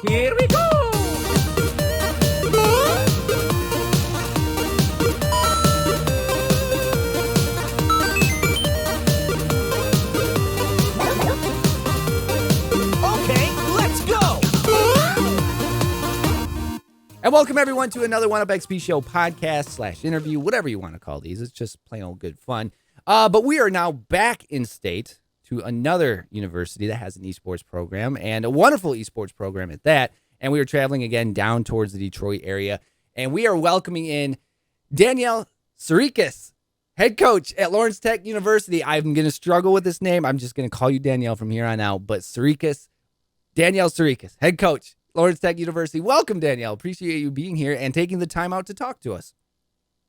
Here we go! Okay, let's go! And welcome everyone to another One Up XP Show podcast / interview, whatever you want to call these. It's just plain old good fun. But we are now back in state to another university that has an esports program, and a wonderful esports program at that. And we are traveling again down towards the Detroit area, and we are welcoming in Danielle Sirekis, head coach at Lawrence Tech University. I'm going to struggle with this name. I'm just going to call you Danielle from here on out, but Sirekis, Danielle Sirekis, head coach, Lawrence Tech University. Welcome, Danielle. Appreciate you being here and taking the time out to talk to us.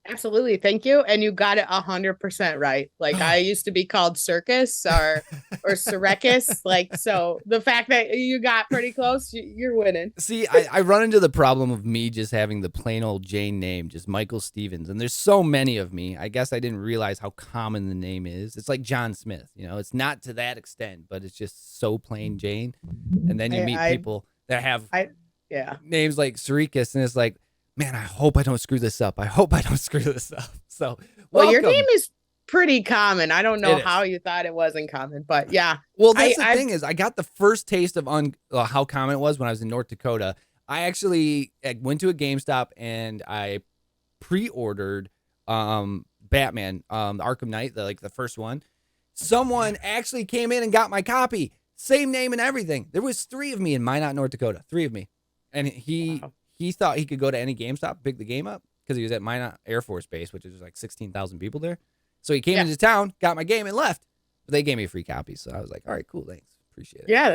Absolutely. Thank you. And you got it 100% right. Like I used to be called Circus or Sirekis. Like, so the fact that you got pretty close, you're winning. See, I run into the problem of me just having the plain old Jane name, just Michael Stevens. And there's so many of me. I guess I didn't realize how common the name is. It's like John Smith, you know, it's not to that extent, but it's just so plain Jane. And then you meet people that have names like Sirekis, and it's like, man, I hope I don't screw this up. So, well, your name is pretty common. I don't know how you thought it wasn't common, but yeah. Well, that's the thing is, I got the first taste of how common it was when I was in North Dakota. I actually went to a GameStop and I pre-ordered Batman, Arkham Knight, the first one. Someone actually came in and got my copy. Same name and everything. There was 3 of me in Minot, North Dakota. 3 of me. And he thought he could go to any GameStop, pick the game up, because he was at Minot Air Force Base, which is like 16,000 people there. So he came into town, got my game, and left. But they gave me a free copy, so I was like, all right, cool, thanks. Appreciate it. Yeah,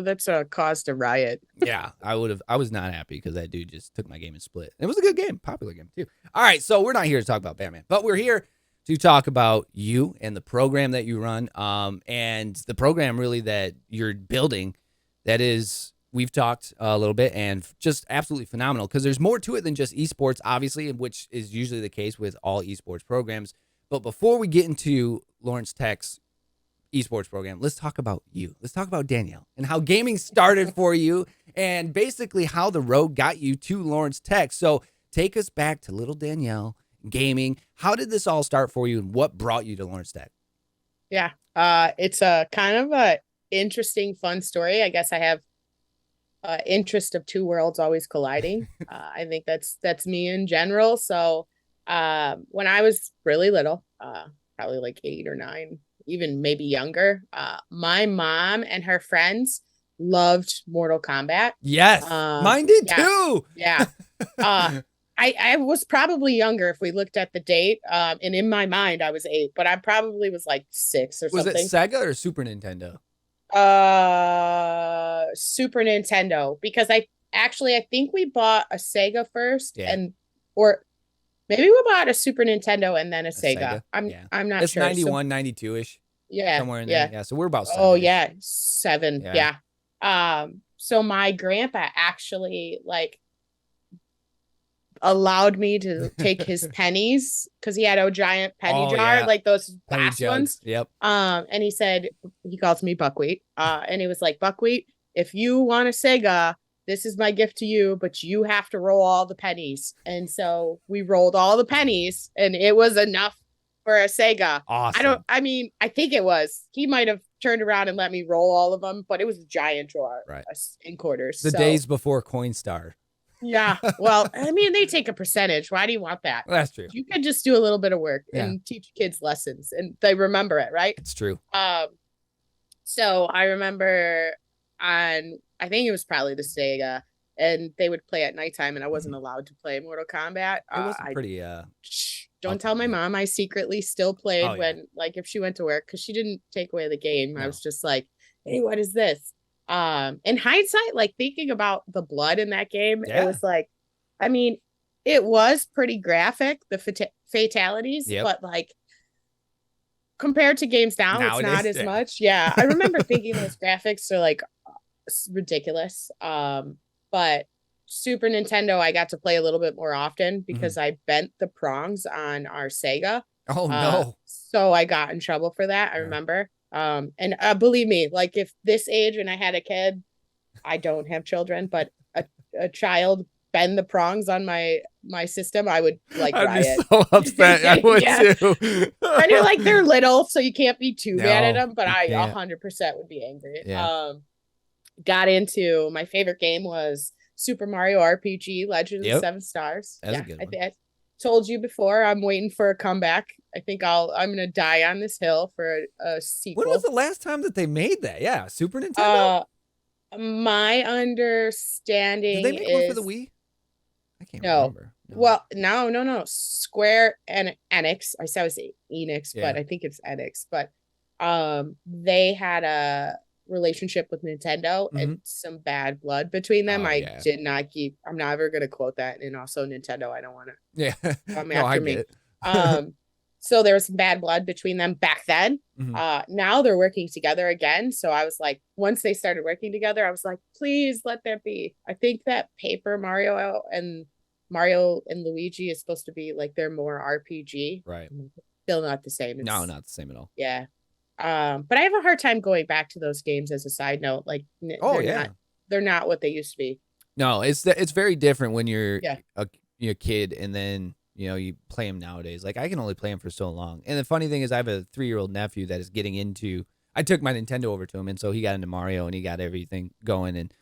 that's a cause to riot. Yeah, I was not happy because that dude just took my game and split. It was a good game, popular game too. All right, so we're not here to talk about Batman, but we're here to talk about you and the program that you run, and the program really that you're building. That is, we've talked a little bit, and just absolutely phenomenal, because there's more to it than just esports, obviously, which is usually the case with all esports programs. But before we get into Lawrence Tech's esports program, let's talk about you. Let's talk about Danielle and how gaming started for you, and basically how the road got you to Lawrence Tech. So take us back to little Danielle, gaming. How did this all start for you, and what brought you to Lawrence Tech? Yeah, it's a kind of a interesting, fun story. I guess I have interest of 2 worlds always colliding. I think that's me in general. So when I was really little, probably like 8 or 9, even maybe younger, my mom and her friends loved Mortal Kombat. Yes, mine did too. Yeah. I was probably younger if we looked at the date. And in my mind, I was 8, but I probably was like 6 or something. Was it Sega or Super Nintendo? Super Nintendo, because I think we bought a Sega first, or maybe we bought a Super Nintendo and then a Sega. I'm not sure. It's 91, 92-ish. Yeah. Somewhere in there. Yeah. So we're about 7. Oh yeah. 7. Yeah. So my grandpa actually allowed me to take his pennies, because he had a giant penny jar, like those glass ones. Yep. And he said, he calls me Buckwheat. And he was like, Buckwheat, if you want a Sega, this is my gift to you, but you have to roll all the pennies. And so we rolled all the pennies, and it was enough for a Sega. Awesome. I think it was. He might have turned around and let me roll all of them, but it was a giant jar, right, in quarters. The days before Coinstar. Yeah. Well, I mean, they take a percentage. Why do you want that? Well, that's true. You could just do a little bit of work and teach kids lessons, and they remember it, right? It's true. So I remember I think it was probably the Sega, and they would play at nighttime, and I wasn't allowed to play Mortal Kombat. It was pretty. Don't tell my mom. I secretly still played when, if she went to work, because she didn't take away the game. No. I was just like, hey, what is this? In hindsight, thinking about the blood in that game, it was it was pretty graphic, the fatalities, but compared to games now, it's not as much. Yeah. I remember thinking those graphics are ridiculous. But Super Nintendo, I got to play a little bit more often because I bent the prongs on our Sega. Oh no. So I got in trouble for that. I remember. And believe me, if this age and I had a kid, I don't have children, but a child bend the prongs on my system, I would like I'd be riot. so upset. I would Yeah. too. I know, like, they're little, so you can't be too mad at No, them, but you I can't. 100% would be angry. Yeah, Got into my favorite game was Super Mario RPG Legend of the yep, Seven Stars. that's a Yeah, good I one. think I told you before. I'm waiting for a comeback. I think I'm gonna die on this hill for a When was sequel. the last time that they made that? Yeah, Super Nintendo. Uh, my Did they understanding make one for the is Wii? I can't no. remember. No. Well, no. Square and Enix. I said I was Enix, Yeah. but I think it's Enix. But they had a relationship with Nintendo Hmm. and some bad blood between them. Oh I yeah. did not keep. I'm never gonna quote that. And also Nintendo, I don't want to Yeah. come No, I after get me. it. So there was some bad blood between them back then. Hmm. Now they're working together again. So I was like, once they started working together, I was like, please let that be. I think that Paper Mario and Luigi is supposed to be like they're more RPG. Right. Still not the same. No, It's not the same at all. yeah. But I have a hard time going back to those games as a side note. Like Oh yeah. they're not what they used to be. No, it's very different when you're Yeah. you're a kid and then you play them nowadays. Like I can only play them for so long. And the funny thing is, I have a 3-year-old nephew that is getting into. I took my Nintendo over to him, and so he got into Mario and he got everything going. And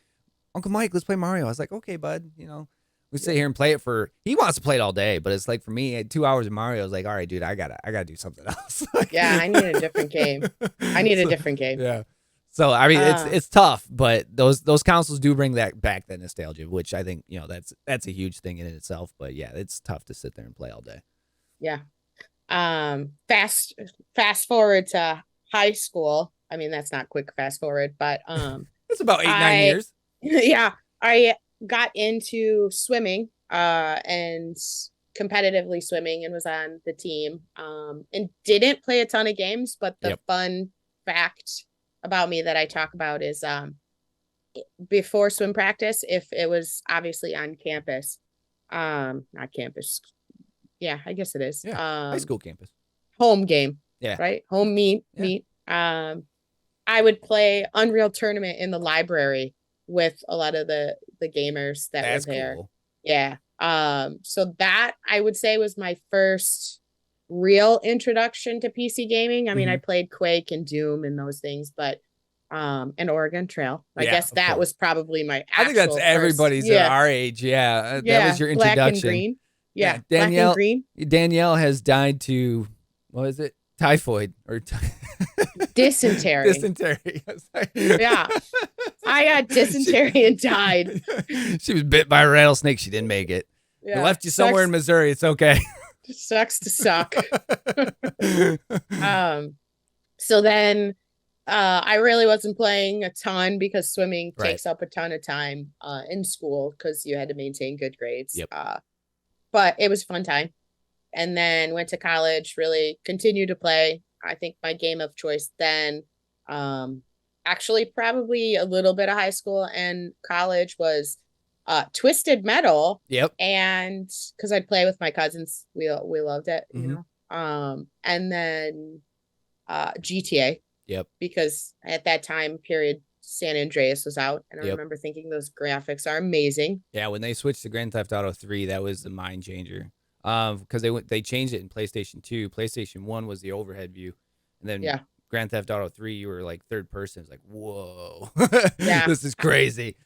Uncle Mike, let's play Mario. I was like, okay, bud. We sit here and play it for. He wants to play it all day, but it's like for me, at 2 hours of Mario, I was like, all right, dude, I gotta do something else. Yeah, I need a different game. I need a different game. Yeah. So I mean, Uh, it's tough, but those consoles do bring that nostalgia, which I think that's a huge thing in itself. But yeah, it's tough to sit there and play all day. yeah. Fast forward to high school. I mean, that's not quick fast forward, but It's about 8-9 I years. yeah, I got into swimming and competitively swimming and was on the team and didn't play a ton of games, but the Yep. fun fact about me that I talk about is before swim practice, if it was obviously on campus, not campus, yeah, I guess it is. Yeah. High school campus. Home game, Yeah. right? Home meet. Yeah. I would play Unreal Tournament in the library with a lot of the gamers that That's were there. cool. Yeah. So that I would say was my first real introduction to PC gaming. I mean, I played Quake and Doom and those things, but and Oregon Trail. I Yeah, guess of that course. was probably my I think that's actual everybody's first, at our age. Yeah. That yeah, was your black and introduction. green. Yeah, black Danielle. and green. Danielle has died to what is it? Typhoid or Dysentery. Dysentery. Yeah. I got dysentery and died. She was bit by a rattlesnake. She didn't make it. Yeah. It left you somewhere in Missouri. It's okay. Sucks to suck. So then I really wasn't playing a ton because swimming Right. takes up a ton of time in school because you had to maintain good grades. Yep. But it was a fun time. And then went to college, really continued to play. I think my game of choice then, actually probably a little bit of high school and college was Twisted Metal. Yep. And because I'd play with my cousins, we loved it, you know. And then GTA. Yep. Because at that time period, San Andreas was out, and I Yep. remember thinking those graphics are amazing. Yeah, when they switched to Grand Theft Auto 3, that was the mind changer. Because they changed it in PlayStation 2. PlayStation 1 was the overhead view, and then Yeah. Grand Theft Auto 3, you were like third person. It's like, whoa, Yeah. this is crazy.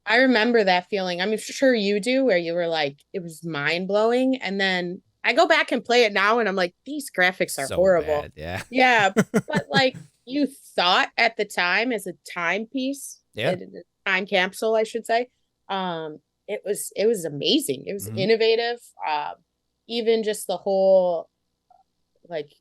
I remember that feeling. I'm sure you do, where you were like, it was mind blowing. And then I go back and play it now, and I'm like, these graphics are So horrible. bad, yeah. Yeah, but like you thought at the time as a timepiece, Yeah. a time capsule, I should say. It was amazing. It was innovative. Even just the whole like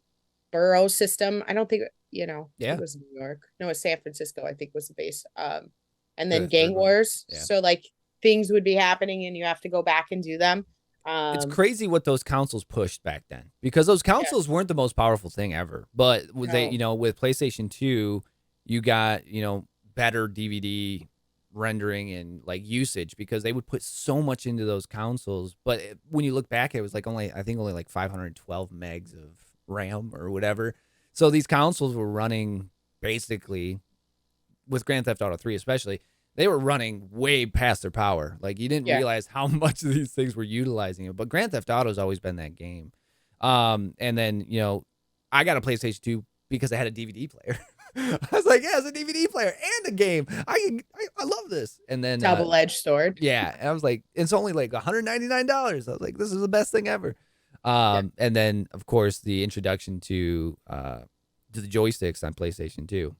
borough system. I don't think it was New York. No, it was San Francisco, I think was the base. And then The gang third one. wars. Yeah. So like things would be happening and you have to go back and do them. It's crazy what those consoles pushed back then, because those consoles weren't the most powerful thing ever. But they, with PlayStation 2, you got, better DVD rendering and like usage because they would put so much into those consoles. But when you look back, it was like only like 512 megs of RAM or whatever. So these consoles were running basically with Grand Theft Auto 3, especially. they were running way past their power. Like, you didn't realize how much of these things were utilizing it. But Grand Theft Auto's always been that game. And then, you know, I got a PlayStation 2 because I had a DVD player. I was like, yeah, it's a DVD player and a game. I love this. And then double-edged sword. Yeah, and I was like, it's only like $199. I was like, this is the best thing ever. And then, of course, the introduction to the joysticks on PlayStation 2.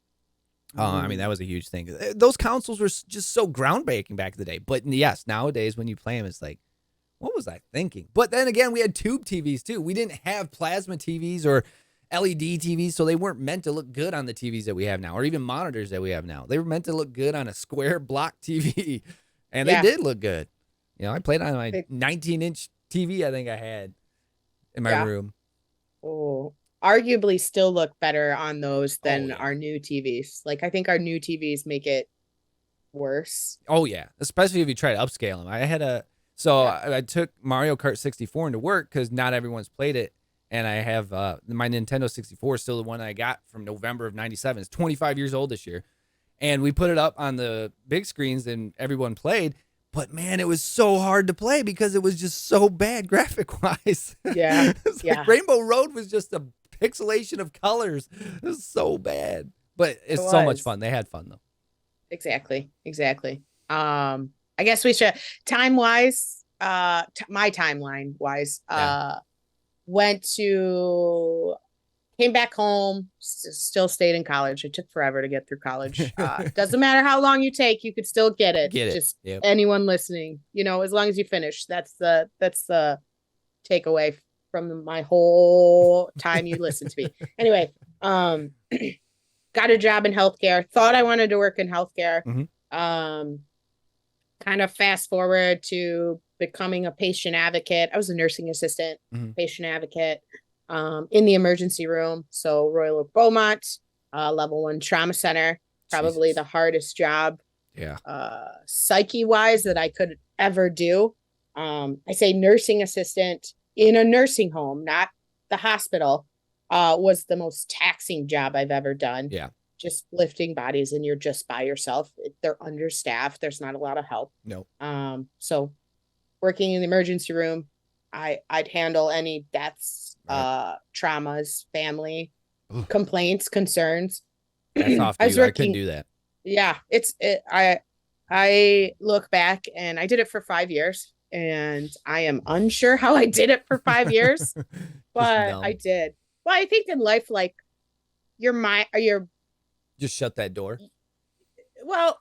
I mean, that was a huge thing. Those consoles were just so groundbreaking back in the day. But yes, nowadays when you play them, it's like, what was I thinking? But then again, we had tube TVs too. We didn't have plasma TVs or LED TVs, so they weren't meant to look good on the TVs that we have now, or even monitors that we have now. They were meant to look good on a square block TV, and they did look good. You know, I played on my 19-inch TV I think I had in my room. Oh, arguably still look better on those than our new TVs. Like, I think our new TVs make it worse. Oh, yeah, especially if you try to upscale them. I had I took Mario Kart 64 into work because not everyone's played it. And I have my Nintendo 64 is still the one I got from November of 97. It's 25 years old this year. And we put it up on the big screens and everyone played. But, man, it was so hard to play because it was just so bad graphic-wise. Yeah. Like Rainbow Road was just a pixelation of colors. It was so bad. But it's so much fun. They had fun, though. Exactly. I guess we should, time-wise, my timeline-wise, came back home, still stayed in college. It took forever to get through college. Doesn't matter how long you take, you could still get it. Just anyone listening, you know, as long as you finish, that's the takeaway from my whole time you listen to me. Anyway, got a job in healthcare, thought I wanted to work in healthcare. Kind of fast forward to becoming a patient advocate. I was a nursing assistant, patient advocate, in the emergency room. So Royal Oak Beaumont, level 1 trauma center, probably the hardest job, psyche wise that I could ever do. I say nursing assistant in a nursing home, not the hospital, was the most taxing job I've ever done. Yeah. Just lifting bodies and you're just by yourself. They're understaffed. There's not a lot of help. No. So working in the emergency room, I'd handle any deaths, traumas, family complaints, concerns. That's off to you. I couldn't do that. Yeah, I look back and I did it for 5 years and I am unsure how I did it for 5 years, but I did. Well, I think in life, like your just shut that door. Well,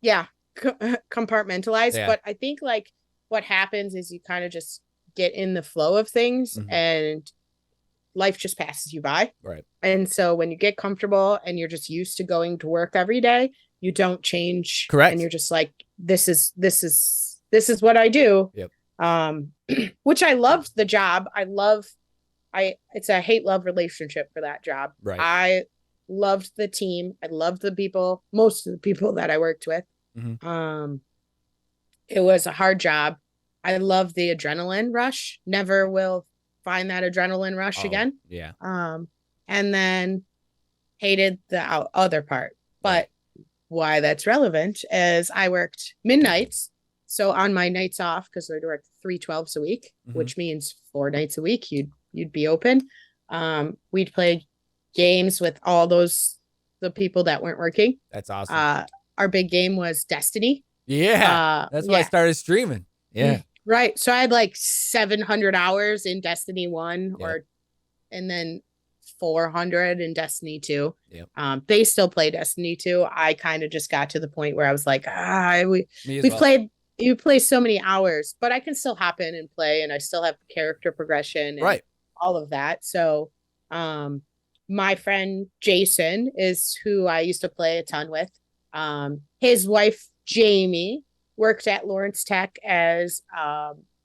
yeah, compartmentalize. Yeah. But I think like what happens is you kind of just get in the flow of things and life just passes you by. Right. And so when you get comfortable and you're just used to going to work every day, you don't change. Correct. And you're just like, this is what I do. Yep. Which I loved the job. It's a hate-love relationship for that job. Right. I loved the team. I loved the people, most of the people that I worked with. It was a hard job. I love the adrenaline rush. Never will find that adrenaline rush again. Yeah. And then hated the other part. But why that's relevant is I worked midnights. So on my nights off, because I worked 3 12s a week, which means 4 nights a week, you'd be open. We'd play games with all the people that weren't working. That's awesome. Our big game was Destiny. Yeah. That's why I started streaming. Yeah. Right. So I had like 700 hours in Destiny 1 and then 400 in Destiny 2. Yep. They still play Destiny 2. I kind of just got to the point where I was like, you play so many hours, but I can still hop in and play and I still have character progression and all of that. So, my friend Jason is who I used to play a ton with. His wife, Jamie, worked at Lawrence Tech as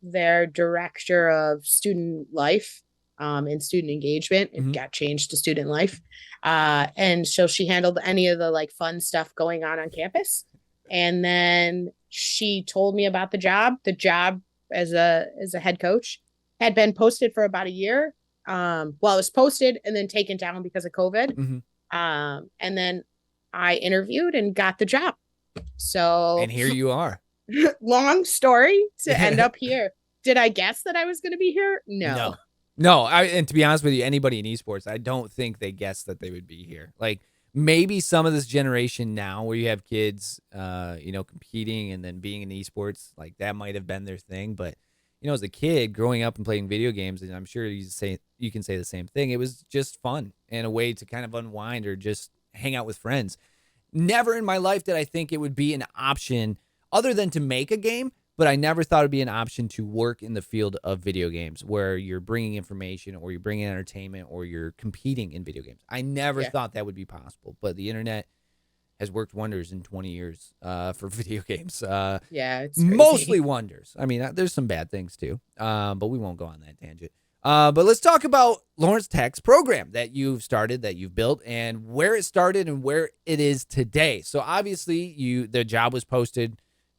their director of student life and student engagement. It got changed to student life. And so she handled any of the like fun stuff going on campus. And then she told me about the job. The job as a head coach had been posted for about a year. It was posted and then taken down because of COVID. And then I interviewed and got the job. So And here you are. long story to end up here. Did I guess that I was going to be here? No. No. And to be honest with you, anybody in esports, I don't think they guessed that they would be here. Like maybe some of this generation now where you have kids, competing and then being in esports, like that might have been their thing. But, as a kid growing up and playing video games, and I'm sure you can say the same thing. It was just fun and a way to kind of unwind or just hang out with friends. Never in my life did I think it would be an option other than to make a game, but I never thought it'd be an option to work in the field of video games where you're bringing information or you're bringing entertainment or you're competing in video games. I never thought that would be possible, but the internet has worked wonders in 20 years for video games. It's crazy. Mostly wonders. I mean, there's some bad things too, but we won't go on that tangent. But let's talk about Lawrence Tech's program that you've started, that you've built, and where it started and where it is today. So obviously, the job was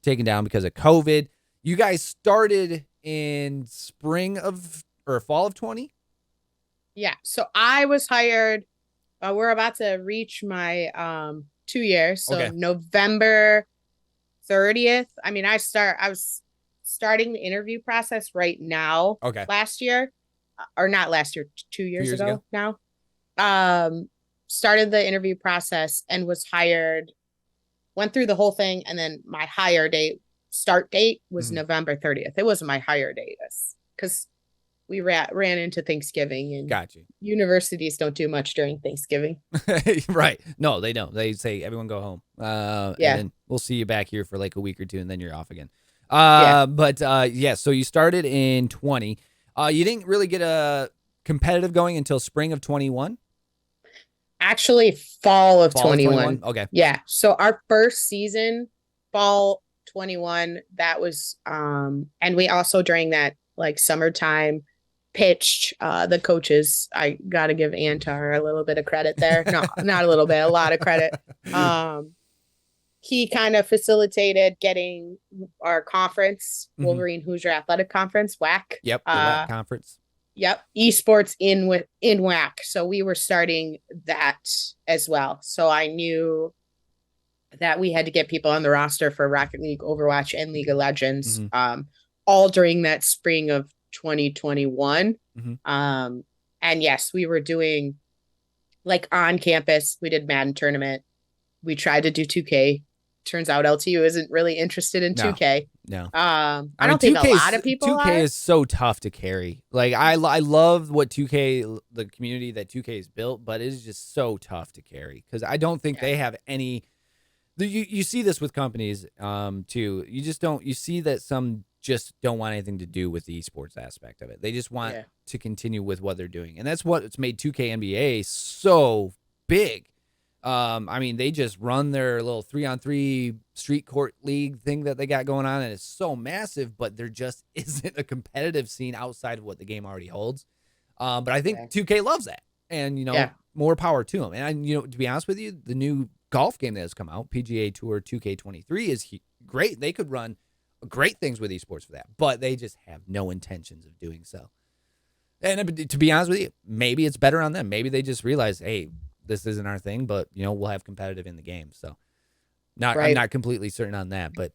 taken down because of COVID. You guys started in fall of 20? Yeah. So I was hired. We're about to reach my 2 years. So Okay. November 30th. I mean, I was starting the interview process right now. Okay. Last year, or not last year, 2 years ago now. Started the interview process and was hired. Went through the whole thing, and then my start date was November 30th. It wasn't my hire date because we ran into Thanksgiving, and Got you. Universities don't do much during Thanksgiving. Right. No, they don't. They say everyone go home. And then we'll see you back here for like a week or two, and then you're off again. So you started in 20. You didn't really get a competitive going until spring of 21? Actually, fall of 21. Okay. Yeah. So our first season, fall 21, that was and we also during that like summertime pitched the coaches. I gotta give Antar a little bit of credit there. No, not a little bit, a lot of credit. He kind of facilitated getting our conference, Wolverine Hoosier Athletic Conference, WHAC. Yep, the WHAC conference. Yep, esports in WHAC. So we were starting that as well. So I knew that we had to get people on the roster for Rocket League, Overwatch, and League of Legends, all during that spring of 2021. And yes, we were doing like on campus. We did Madden tournament. We tried to do 2K. Turns out LTU isn't really interested in 2K. No. I don't think a lot of people 2K is so tough to carry. Like I love what 2K, the community that 2K has built, but it is just so tough to carry because I don't think they have any. You see this with companies too. You just don't. You see that some just don't want anything to do with the esports aspect of it. They just want to continue with what they're doing, and that's what's made 2K NBA so big. I mean, they just run their little 3-on-3 street court league thing that they got going on, and it's so massive, but there just isn't a competitive scene outside of what the game already holds. But I think 2K loves that, and more power to them. And to be honest with you, the new golf game that has come out, PGA Tour 2K23, is great. They could run great things with esports for that, but they just have no intentions of doing so. And to be honest with you, maybe it's better on them. Maybe they just realize, hey, this isn't our thing, but we'll have competitive in the game. So I'm not completely certain on that, but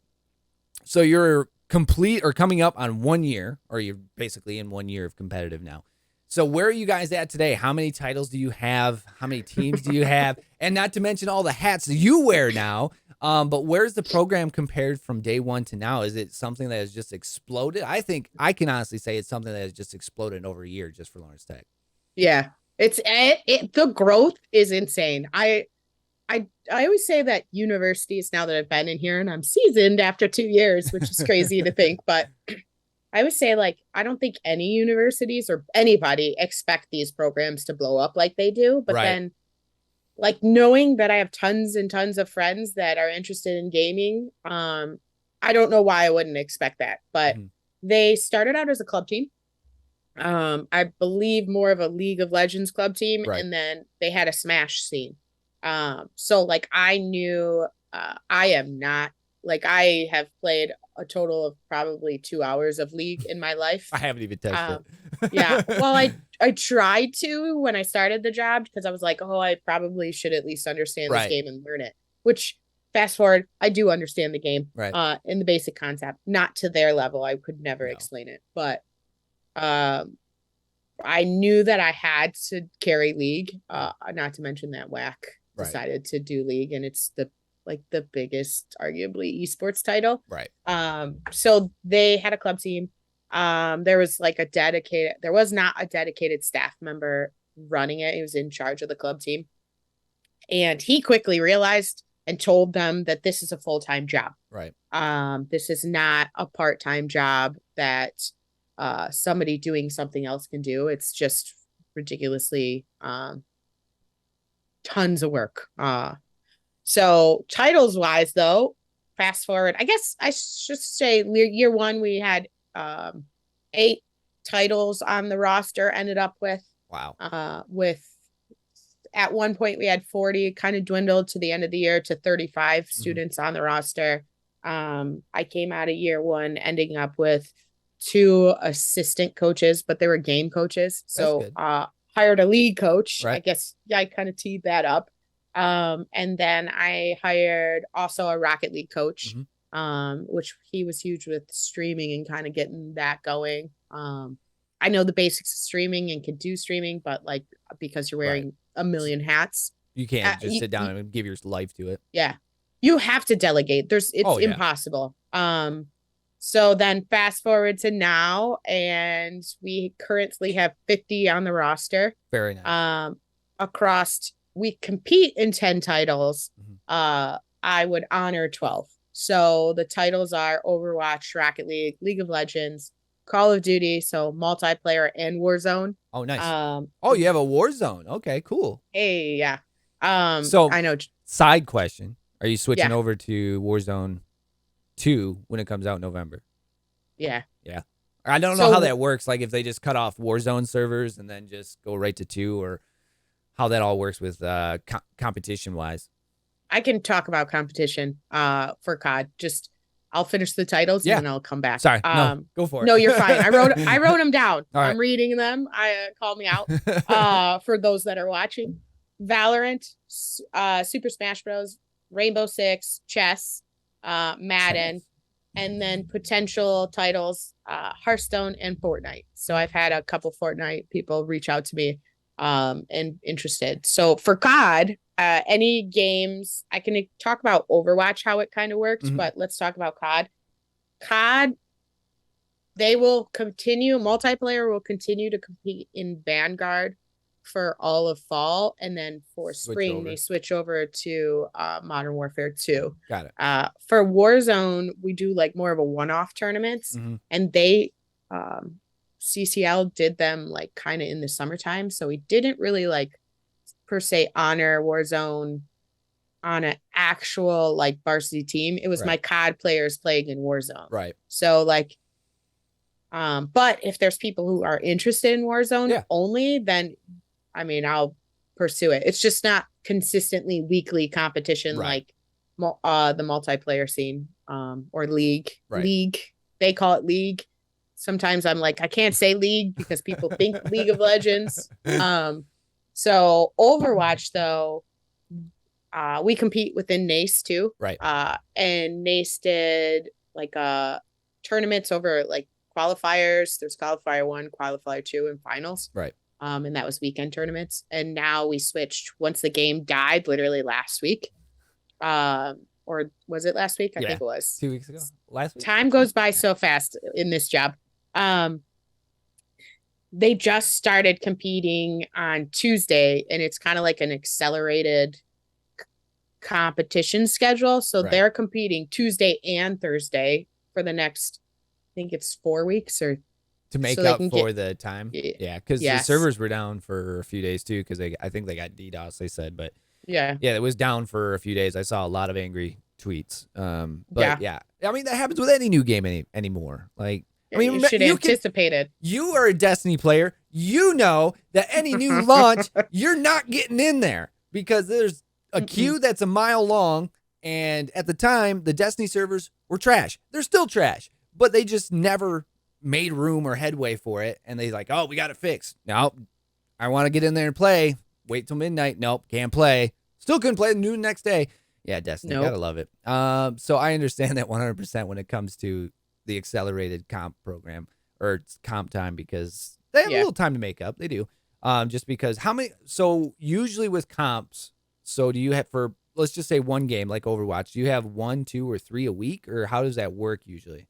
so you're complete or coming up on 1 year, or you're basically in 1 year of competitive now. So where are you guys at today? How many titles do you have? How many teams do you have? And not to mention all the hats that you wear now. But where's the program compared from day one to now? Is it something that has just exploded? I think I can honestly say it's something that has just exploded in over a year just for Lawrence Tech. Yeah. The growth is insane. I always say that universities, now that I've been in here and I'm seasoned after 2 years, which is crazy to think, but I would say like, I don't think any universities or anybody expect these programs to blow up like they do. But then like knowing that I have tons and tons of friends that are interested in gaming, I don't know why I wouldn't expect that, but they started out as a club team. I believe more of a League of Legends club team, and then they had a Smash scene. So like I knew I am not like I have played a total of probably 2 hours of League in my life. I haven't even touched it. Yeah. Well, I tried to when I started the job because I was like, oh, I probably should at least understand this game and learn it, which fast forward, I do understand the game, Right. in the basic concept, not to their level. I could never No. explain it, but um, I knew that I had to carry league. Not to mention that WHAC Right. decided to do league, and it's the biggest, arguably, esports title. Right. So they had a club team. There was not a dedicated staff member running it. He was in charge of the club team. And he quickly realized and told them that this is a full-time job. Right. This is not a part-time job that somebody doing something else can do. It's just ridiculously tons of work. So titles wise, though, fast forward, I guess I should say year one, we had 8 titles on the roster, ended up with. Wow. With at one point we had 40, kind of dwindled to the end of the year to 35 students on the roster. I came out of year one ending up with 2 assistant coaches, but they were game coaches. So hired a league coach. Right. I guess I kind of teed that up. And then I hired also a Rocket League coach, which he was huge with streaming and kind of getting that going. I know the basics of streaming and can do streaming, but like, because you're wearing a million hats, you can't just sit down and give your life to it. Yeah. You have to delegate. It's impossible. So then fast forward to now, and we currently have 50 on the roster. Very nice. We compete in 10 titles. I would honor 12. So the titles are Overwatch, Rocket League, League of Legends, Call of Duty, so multiplayer, and Warzone. Oh, nice. You have a Warzone. Okay, cool. Hey, yeah. So I know. Side question: are you switching over to Warzone 2 when it comes out in November? Yeah. Yeah. I don't know how that works. Like if they just cut off Warzone servers and then just go right to 2, or how that all works with competition wise. I can talk about competition for COD. Just I'll finish the titles and then I'll come back. Sorry, no, go for it. No, you're fine. I wrote them down. All right. I'm reading them. Call me out. For those that are watching, Valorant, Super Smash Bros, Rainbow Six, chess, Madden, and then potential titles, Hearthstone and Fortnite. So I've had a couple Fortnite people reach out to me and interested. So for COD, any games, I can talk about Overwatch, how it kind of works, but let's talk about COD. COD, multiplayer will continue to compete in Vanguard for all of fall, and then for spring they switch over to Modern Warfare 2. Got it. For Warzone, we do like more of a one-off tournaments, and they CCL did them like kind of in the summertime, so we didn't really like per se honor Warzone on an actual like varsity team. It was my COD players playing in Warzone. Right. So like, but if there's people who are interested in Warzone only, then I mean, I'll pursue it. It's just not consistently weekly competition like the multiplayer scene or league. League. They call it league. Sometimes I'm like, I can't say league because people think League of Legends. So Overwatch, though, we compete within NACE too. Right. And NACE did like tournaments over like qualifiers. There's qualifier 1, qualifier 2, and finals. Right. And that was weekend tournaments. And now we switched once the game died, literally last week. Or was it last week? I think it was 2 weeks ago. Last week. Time goes by so fast in this job. They just started competing on Tuesday, and it's kind of like an accelerated competition schedule. So they're competing Tuesday and Thursday for the next, I think it's 4 weeks, or to make up for the time. Yeah, because the servers were down for a few days too, because I think they got DDoS, they said, but it was down for a few days. I saw a lot of angry tweets. But I mean, that happens with any new game anymore. Like, I mean, you should anticipate it. You are a Destiny player. You know that any new launch, you're not getting in there because there's a queue that's a mile long. And at the time, the Destiny servers were trash. They're still trash, but they just never made room or headway for it. And they like, oh, we got it fixed. Nope. I want to get in there and play. Wait till midnight. Nope. Can't play. Still couldn't play noon next day. Yeah, Destiny. Nope. Gotta love it. So I understand that 100% when it comes to the accelerated comp program or comp time because they have a Yeah. little time to make up. They do. Just because how many? So usually with comps, so do you have for let's just say one game like Overwatch? Do you have 1, 2, or 3 a week, or how does that work usually?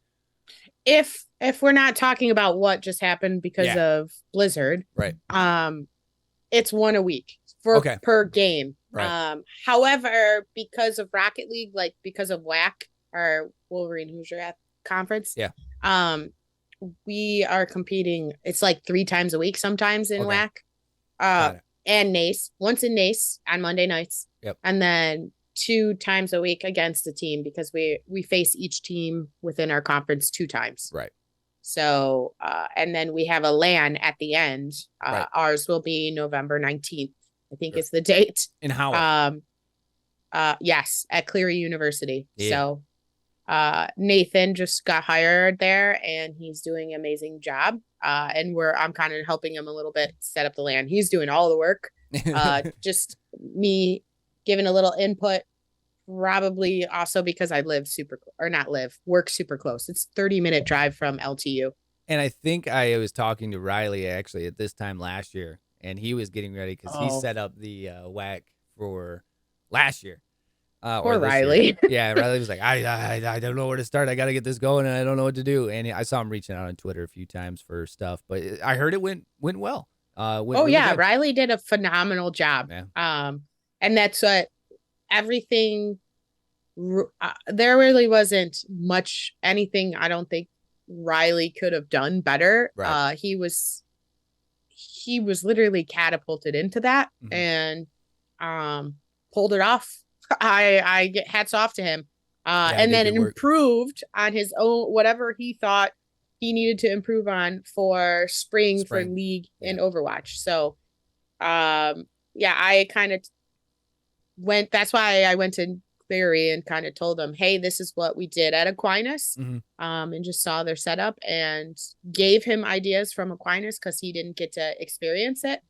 If we're not talking about what just happened because Yeah. of Blizzard, Right. it's one a week for Okay. per game. Right. However, because of Rocket League, like because of WHAC or Wolverine Hoosier Conference, Yeah. we are competing. It's like 3 times a week sometimes in Okay. WHAC, Got it. and NACE. Once in NACE on Monday nights, Yep. and then 2 times a week against the team because we face each team within our conference 2 times. Right. So, and then we have a LAN at the end. Right. Ours will be November 19th. I think Sure. is the date. In Howard. Yes, at Cleary University. Yeah. So, Nathan just got hired there and he's doing an amazing job. And I'm kind of helping him a little bit set up the LAN. He's doing all the work. Just me giving a little input. Probably also because I work super close. It's 30-minute drive from LTU. And I think I was talking to Riley actually at this time last year, and he was getting ready because he set up the WHAC for last year. Poor Riley. Year. Yeah, Riley was like, I don't know where to start. I got to get this going, and I don't know what to do. And I saw him reaching out on Twitter a few times for stuff, but I heard it went well. Really good. Riley did a phenomenal job. Yeah. And that's what everything. There really wasn't much anything. I don't think Riley could have done better. Right. He was literally catapulted into that and pulled it off. I get hats off to him. And then improved on his own whatever he thought he needed to improve on for spring. For League and Overwatch. So I kind of went. That's why I went to Cleary and kind of told them, hey, this is what we did at Aquinas, and just saw their setup and gave him ideas from Aquinas because he didn't get to experience it.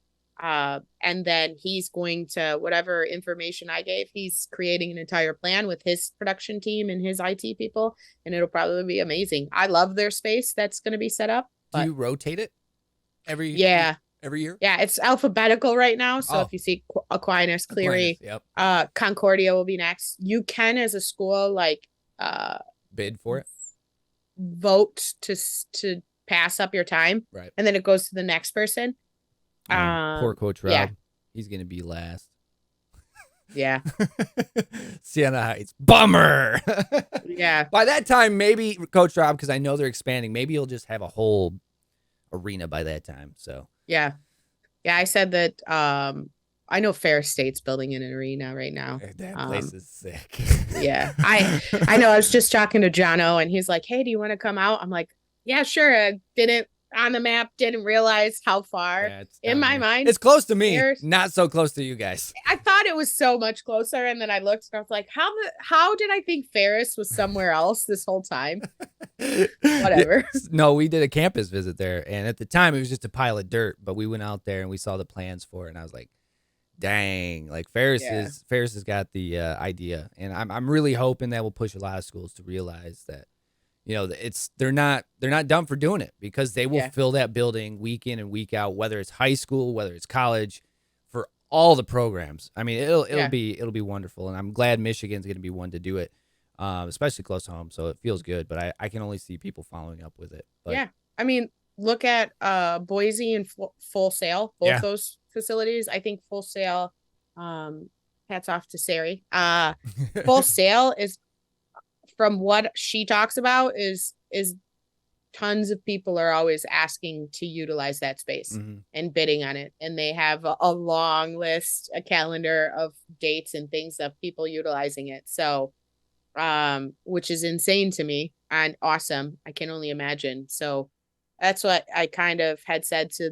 And then he's going to, whatever information I gave, he's creating an entire plan with his production team and his IT people, and it'll probably be amazing. I love their space that's going to be set up. Do you rotate it every year? Yeah, it's alphabetical right now. So if you see Aquinas, Cleary, Concordia will be next. You can, as a school, like bid for it, vote to pass up your time, right? And then it goes to the next person. Poor Coach Rob, he's gonna be last. Yeah. Siena Heights, bummer. Yeah. By that time, maybe Coach Rob, because I know they're expanding. Maybe he'll just have a whole arena by that time. So. Yeah. I said that I know Ferris State's building an arena right now. That place is sick. Yeah. I know. I was just talking to Jono and he's like, hey, do you want to come out? I'm like, yeah, sure. I didn't on the map, didn't realize how far in my mind. It's close to me, not so close to you guys. I thought it was so much closer. And then I looked and I was like, how did I think Ferris was somewhere else this whole time? Whatever. No, we did a campus visit there. And at the time it was just a pile of dirt, but we went out there and we saw the plans for it. And I was like, dang, like Ferris has got the idea. And I'm really hoping that will push a lot of schools to realize that, they're not dumb for doing it because they will fill that building week in and week out, whether it's high school, whether it's college, for all the programs. I mean, it'll be wonderful, and I'm glad Michigan's going to be one to do it, especially close to home. So it feels good, but I can only see people following up with it. But, yeah, I mean, look at Boise and Full Sail, both those facilities. I think Full Sail, hats off to Sari. Full Sail is, from what she talks about, is tons of people are always asking to utilize that space and bidding on it. And they have a long list, a calendar of dates and things of people utilizing it. So, which is insane to me and awesome. I can only imagine. So that's what I kind of had said to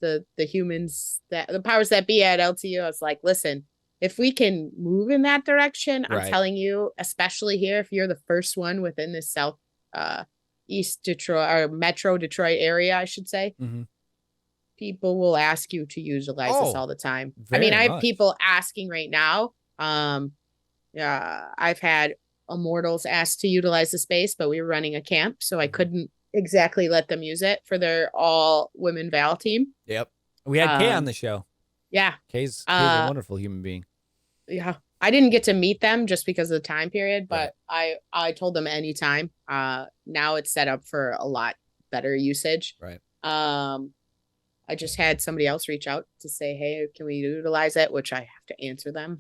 the humans, that the powers that be at LTU. I was like, listen, if we can move in that direction, I'm telling you, especially here, if you're the first one within this South East Detroit or Metro Detroit area, I should say, people will ask you to utilize this all the time. I mean, I have people asking right now. I've had Immortals asked to utilize the space, but we were running a camp, so I couldn't exactly let them use it for their all women Val team. Yep. We had Kay on the show. Yeah. Kay's a wonderful human being. Yeah. I didn't get to meet them just because of the time period, but I told them anytime. Now it's set up for a lot better usage. Right. I just had somebody else reach out to say, hey, can we utilize it? Which I have to answer them.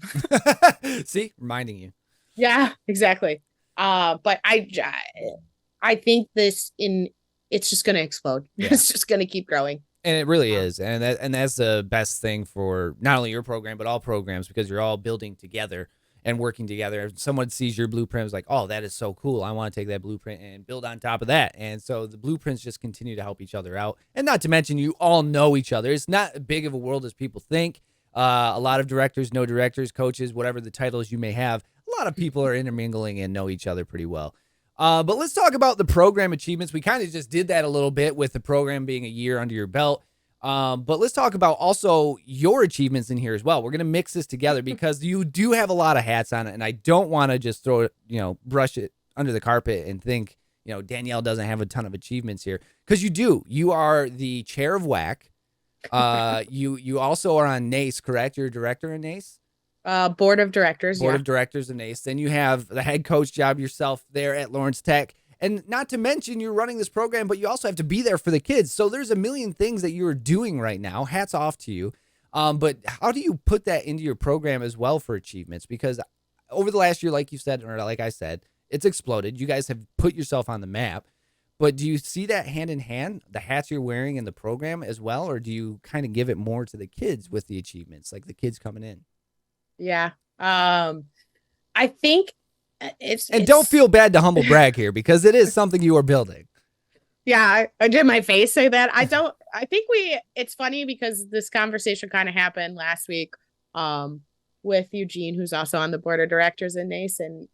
See, reminding you. Yeah, exactly. But I think it's just going to explode. Yeah. It's just going to keep growing. And it really is. And that's the best thing for not only your program, but all programs, because you're all building together and working together. If someone sees your blueprint, is like, oh, that is so cool. I want to take that blueprint and build on top of that. And so the blueprints just continue to help each other out. And not to mention, you all know each other. It's not as big of a world as people think. A lot of directors know directors, coaches, whatever the titles you may have. A lot of people are intermingling and know each other pretty well. But let's talk about the program achievements. We kind of just did that a little bit with the program being a year under your belt. But let's talk about also your achievements in here as well. We're going to mix this together because you do have a lot of hats on it. And I don't want to just throw it, brush it under the carpet and think, Danielle doesn't have a ton of achievements here, because you do. You are the chair of WHAC. You also are on NACE, correct? You're a director in NACE? Board of directors. Board of directors in NACE. Then you have the head coach job yourself there at Lawrence Tech. And not to mention you're running this program, but you also have to be there for the kids. So there's a million things that you are doing right now. Hats off to you. But how do you put that into your program as well for achievements? Because over the last year, like you said, or like I said, it's exploded. You guys have put yourself on the map. But do you see that hand in hand, the hats you're wearing in the program as well? Or do you kind of give it more to the kids with the achievements, like the kids coming in? Yeah. I think don't feel bad to humble brag here, because it is something you are building. Yeah, I did my face say that. I think it's funny because this conversation kind of happened last week with Eugene, who's also on the board of directors in NACE. And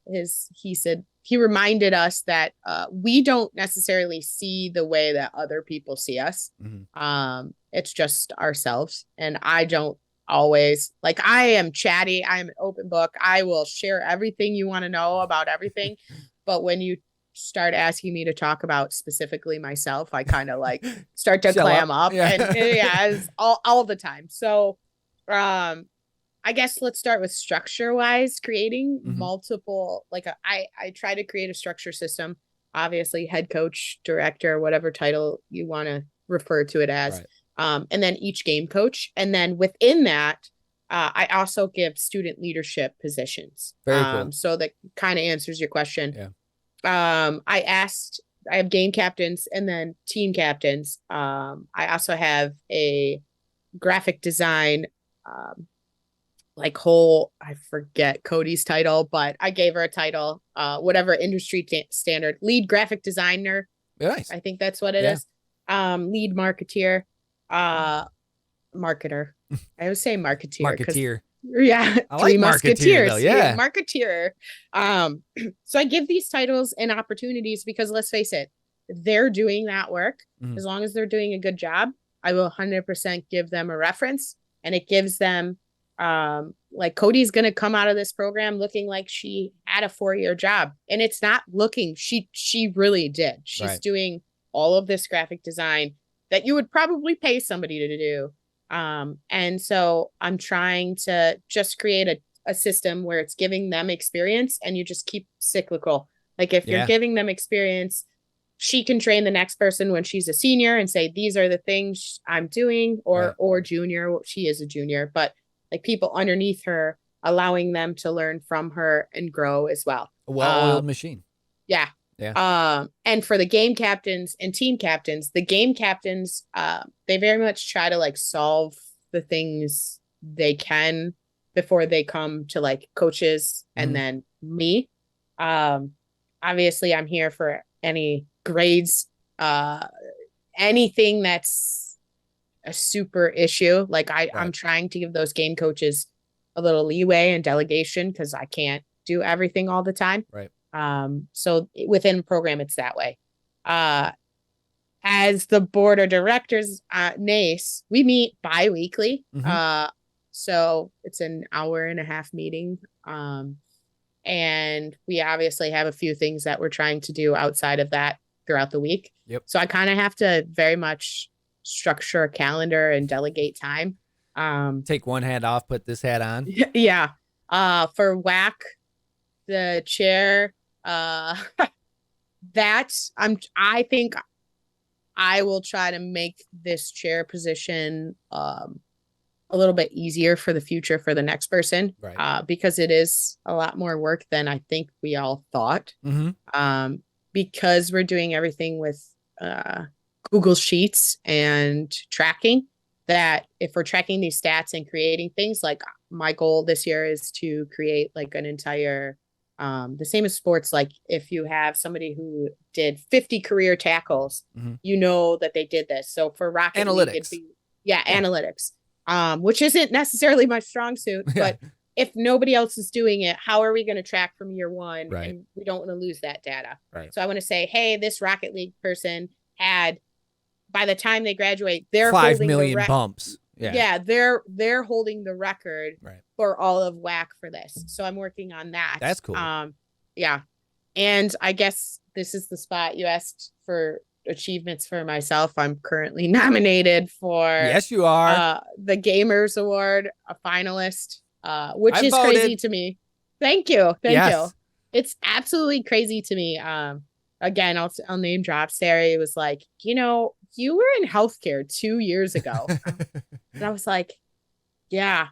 he reminded us that we don't necessarily see the way that other people see us. Mm-hmm. It's just ourselves. And I don't always, like, I am chatty. I am an open book. I will share everything you want to know about everything. But when you start asking me to talk about specifically myself, I kind of like start to clam up. Yeah. And it's all the time. So I guess let's start with structure wise, creating multiple, like I try to create a structure system, obviously head coach, director, whatever title you want to refer to it as. Right. And then each game coach. And then within that, I also give student leadership positions. Very cool. So that kind of answers your question. Yeah. I have game captains and then team captains. I also have a graphic design, I forget Cody's title, but I gave her a title, whatever industry standard, lead graphic designer. Nice. I think that's what it is. Lead marketeer. Marketer. I always say marketeer. Yeah. I like Three Musketeers. Though, yeah. Marketeer. So I give these titles and opportunities because let's face it, they're doing that work. As long as they're doing a good job, I will 100% give them a reference, and it gives them, like Cody's going to come out of this program looking like she had a 4-year job, and it's not looking, she really did. She's doing all of this graphic design that you would probably pay somebody to do. And so I'm trying to just create a system where it's giving them experience, and you just keep cyclical. Like if you're giving them experience, she can train the next person when she's a senior and say, these are the things I'm doing, or junior. She is a junior, but like people underneath her, allowing them to learn from her and grow as well. A well-oiled machine. Yeah. Yeah. And for the game captains and team captains, the game captains, they very much try to like solve the things they can before they come to like coaches and then me. Obviously I'm here for any grades, anything that's a super issue. Like I'm trying to give those game coaches a little leeway and delegation because I can't do everything all the time. Right. So within program, it's that way. As the board of directors at NACE, we meet bi-weekly. So it's an hour and a half meeting. And we obviously have a few things that we're trying to do outside of that throughout the week. Yep. So I kind of have to very much structure a calendar and delegate time. Take one hat off, put this hat on. Yeah. For WHAC, the chair, I think I will try to make this chair position a little bit easier for the future for the next person, right. Because it is a lot more work than I think we all thought. Because we're doing everything with Google Sheets and tracking, that if we're tracking these stats and creating things, like my goal this year is to create like an entire, the same as sports, like if you have somebody who did 50 career tackles, you know that they did this. So for Rocket analytics, League, analytics. Which isn't necessarily my strong suit, but if nobody else is doing it, how are we going to track from year one? Right. And we don't want to lose that data. Right. So I want to say, hey, this Rocket League person had, by the time they graduate, they're 5 million bumps. Yeah, they're holding the record for all of WHAC for this. So I'm working on that. That's cool. Yeah. And I guess this is the spot you asked for achievements for myself. I'm currently nominated for yes you are the Gamers Award, a finalist, which I is voted. crazy to me. Thank you It's absolutely crazy to me. Again, I'll name drop. Sarah was like, you were in healthcare 2 years ago. And I was like, yeah,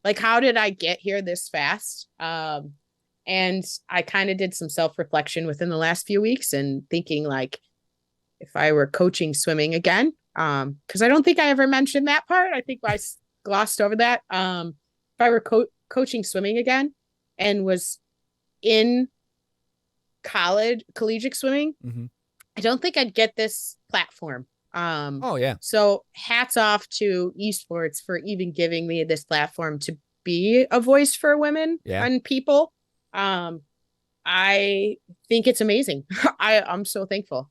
like, how did I get here this fast? And I kind of did some self-reflection within the last few weeks and thinking, like, if I were coaching swimming again, because I don't think I ever mentioned that part. I think I glossed over that. If I were coaching swimming again and was in collegiate swimming, I don't think I'd get this platform. So hats off to esports for even giving me this platform to be a voice for women and people. I think it's amazing. I'm so thankful.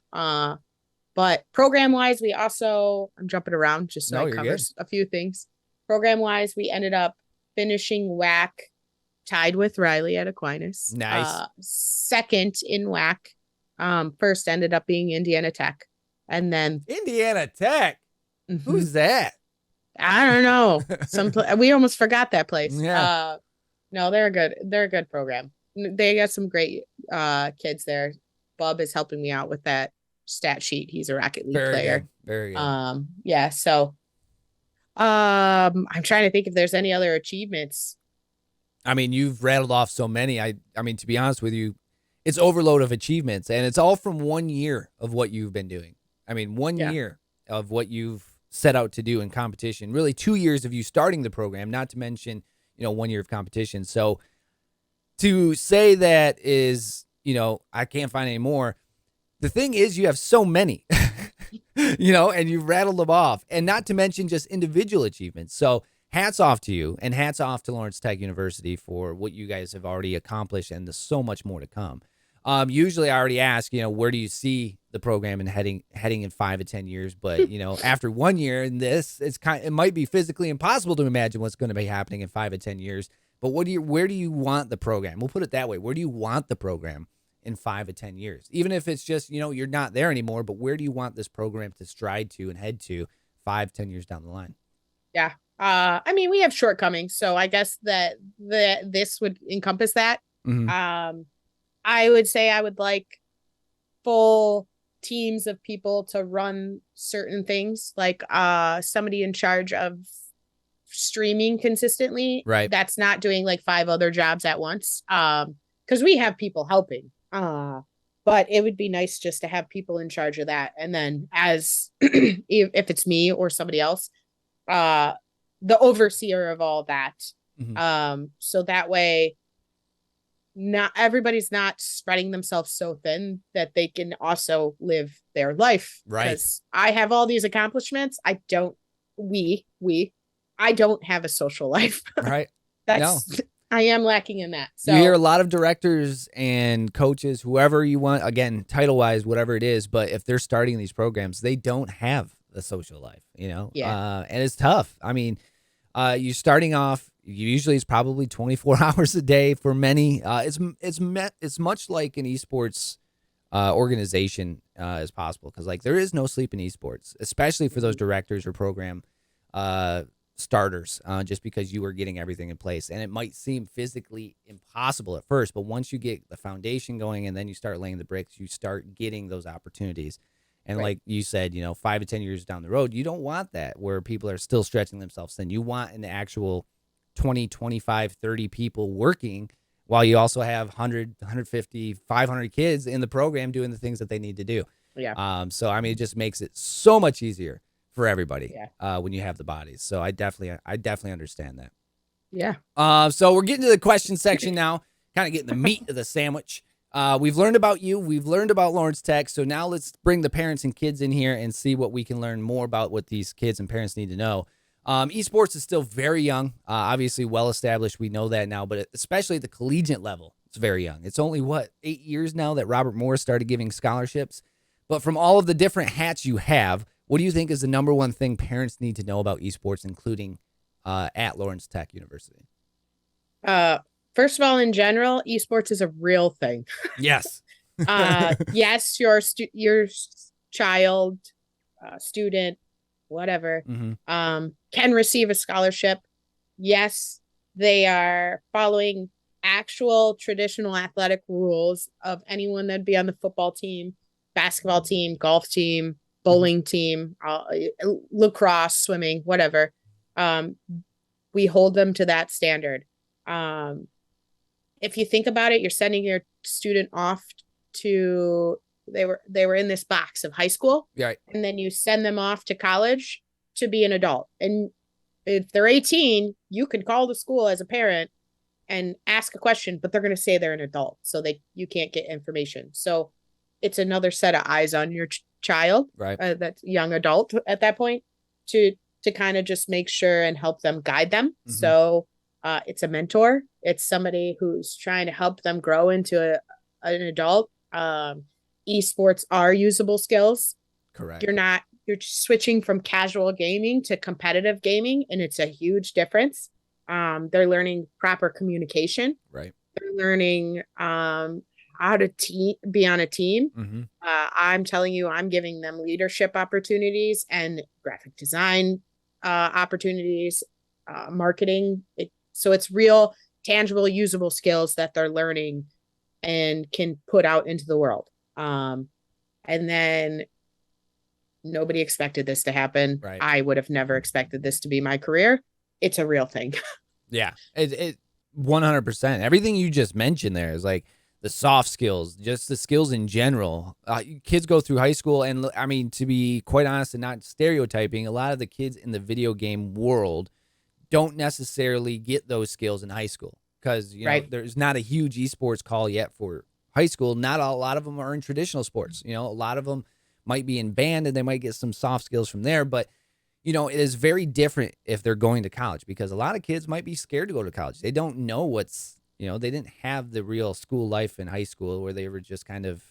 But program-wise, we also, I'm jumping around just so I cover a few things. Program-wise, we ended up finishing WHAC tied with Riley at Aquinas. Nice. Second in WHAC. First ended up being Indiana Tech. And then Indiana Tech? Who's that? I don't know. We almost forgot that place. Yeah. No, they're a good program. They got some great kids there. Bub is helping me out with that stat sheet. He's a Rocket League player. Good. Very good. So I'm trying to think if there's any other achievements. I mean, you've rattled off so many. I mean, to be honest with you, it's overload of achievements, and it's all from 1 year of what you've been doing. I mean, 1 year of what you've set out to do in competition. Really 2 years of you starting the program, not to mention, 1 year of competition. So to say that is, I can't find any more. The thing is, you have so many, and you've rattled them off, and not to mention just individual achievements. So hats off to you, and hats off to Lawrence Tech University for what you guys have already accomplished, and there's so much more to come. Usually I already ask, where do you see the program and heading in 5 to 10 years? But, after 1 year in this, it might be physically impossible to imagine what's going to be happening in 5 to 10 years. But where do you want the program? We'll put it that way. Where do you want the program in 5 to 10 years? Even if it's just, you're not there anymore, but where do you want this program to stride to and head to 5, 10 years down the line? Yeah. I mean, we have shortcomings, so I guess that this would encompass that. I would say I would like full teams of people to run certain things, like somebody in charge of streaming consistently. Right. That's not doing like 5 other jobs at once. Because we have people helping. But it would be nice just to have people in charge of that. And then as if it's me or somebody else, the overseer of all that. So that way, not everybody's not spreading themselves so thin that they can also live their life. Right. Because I have all these accomplishments. I don't have a social life. Right. I am lacking in that. So you hear a lot of directors and coaches, whoever you want, again, title wise, whatever it is, but if they're starting these programs, they don't have a social life, and it's tough. I mean, you're starting off, Usually it's probably 24 hours a day for many. It's much like an esports organization as possible, because like there is no sleep in esports, especially for those directors or program starters, just because you are getting everything in place. And it might seem physically impossible at first, but once you get the foundation going and then you start laying the bricks, you start getting those opportunities. And like you said, 5 to 10 years down the road, you don't want that where people are still stretching themselves thin. You want an actual 20, 25, 30 people working, while you also have 100, 150, 500 kids in the program doing the things that they need to do. Yeah. So, I mean, it just makes it so much easier for everybody Yeah. when you have the bodies. So I definitely understand that. Yeah. So we're getting to the question section now, kind of getting the meat of the sandwich. We've learned about you. We've learned about Lawrence Tech. So now let's bring the parents and kids in here and see what we can learn more about what these kids and parents need to know. Esports is still very young, obviously well established. We know that now, but especially at the collegiate level, it's very young. It's only 8 years now that Robert Morris started giving scholarships. But from all of the different hats you have, what do you think is the number one thing parents need to know about esports, including at Lawrence Tech University? First of all, in general, esports is a real thing. Yes. Yes, your child, student, whatever, can receive a scholarship. Yes, they are following actual traditional athletic rules of anyone that'd be on the football team, basketball team, golf team, bowling team, lacrosse, swimming, whatever. We hold them to that standard. If you think about it, you're sending your student off to they were in this box of high school, right, and then you send them off to college to be an adult. And if they're 18, you can call the school as a parent and ask a question, but they're going to say they're an adult, so you can't get information. So it's another set of eyes on your child, right, that's young adult at that point, to kind of just make sure and help them, guide them. So it's a mentor. It's somebody who's trying to help them grow into an adult. Esports are usable skills. correct. You're switching from casual gaming to competitive gaming, and it's a huge difference. They're learning proper communication. Right. They're learning how to be on a team. I'm telling you, I'm giving them leadership opportunities and graphic design opportunities, marketing. So it's real, tangible, usable skills that they're learning and can put out into the world. And then nobody expected this to happen. Right. I would have never expected this to be my career. It's a real thing. Yeah, it 100%. Everything you just mentioned there is like the soft skills, just the skills in general. Kids go through high school, and I mean, to be quite honest and not stereotyping, a lot of the kids in the video game world don't necessarily get those skills in high school, because there's not a huge esports call yet for high school. Not a lot of them are in traditional sports. A lot of them might be in band, and they might get some soft skills from there. But it is very different if they're going to college, because a lot of kids might be scared to go to college. They don't know they didn't have the real school life in high school, where they were just kind of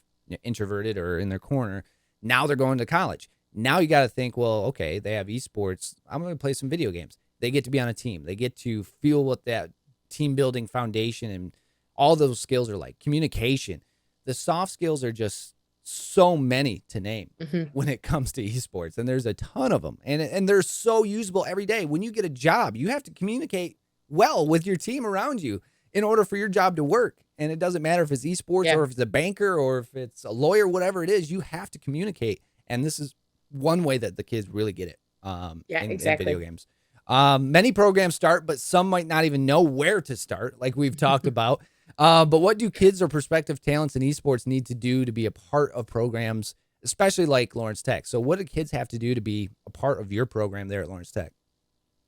introverted or in their corner. Now they're going to college. Now you got to think, well, okay, they have esports. I'm going to play some video games. They get to be on a team. They get to feel what that team building foundation and all those skills are like. Communication. The soft skills are just so many to name when it comes to esports, and there's a ton of them, and they're so usable every day. When you get a job, you have to communicate well with your team around you in order for your job to work. And it doesn't matter if it's esports or if it's a banker or if it's a lawyer, whatever it is, you have to communicate. And this is one way that the kids really get it in video games. Many programs start, but some might not even know where to start, like we've talked about. But what do kids or prospective talents in esports need to do to be a part of programs, especially like Lawrence Tech? So what do kids have to do to be a part of your program there at Lawrence Tech?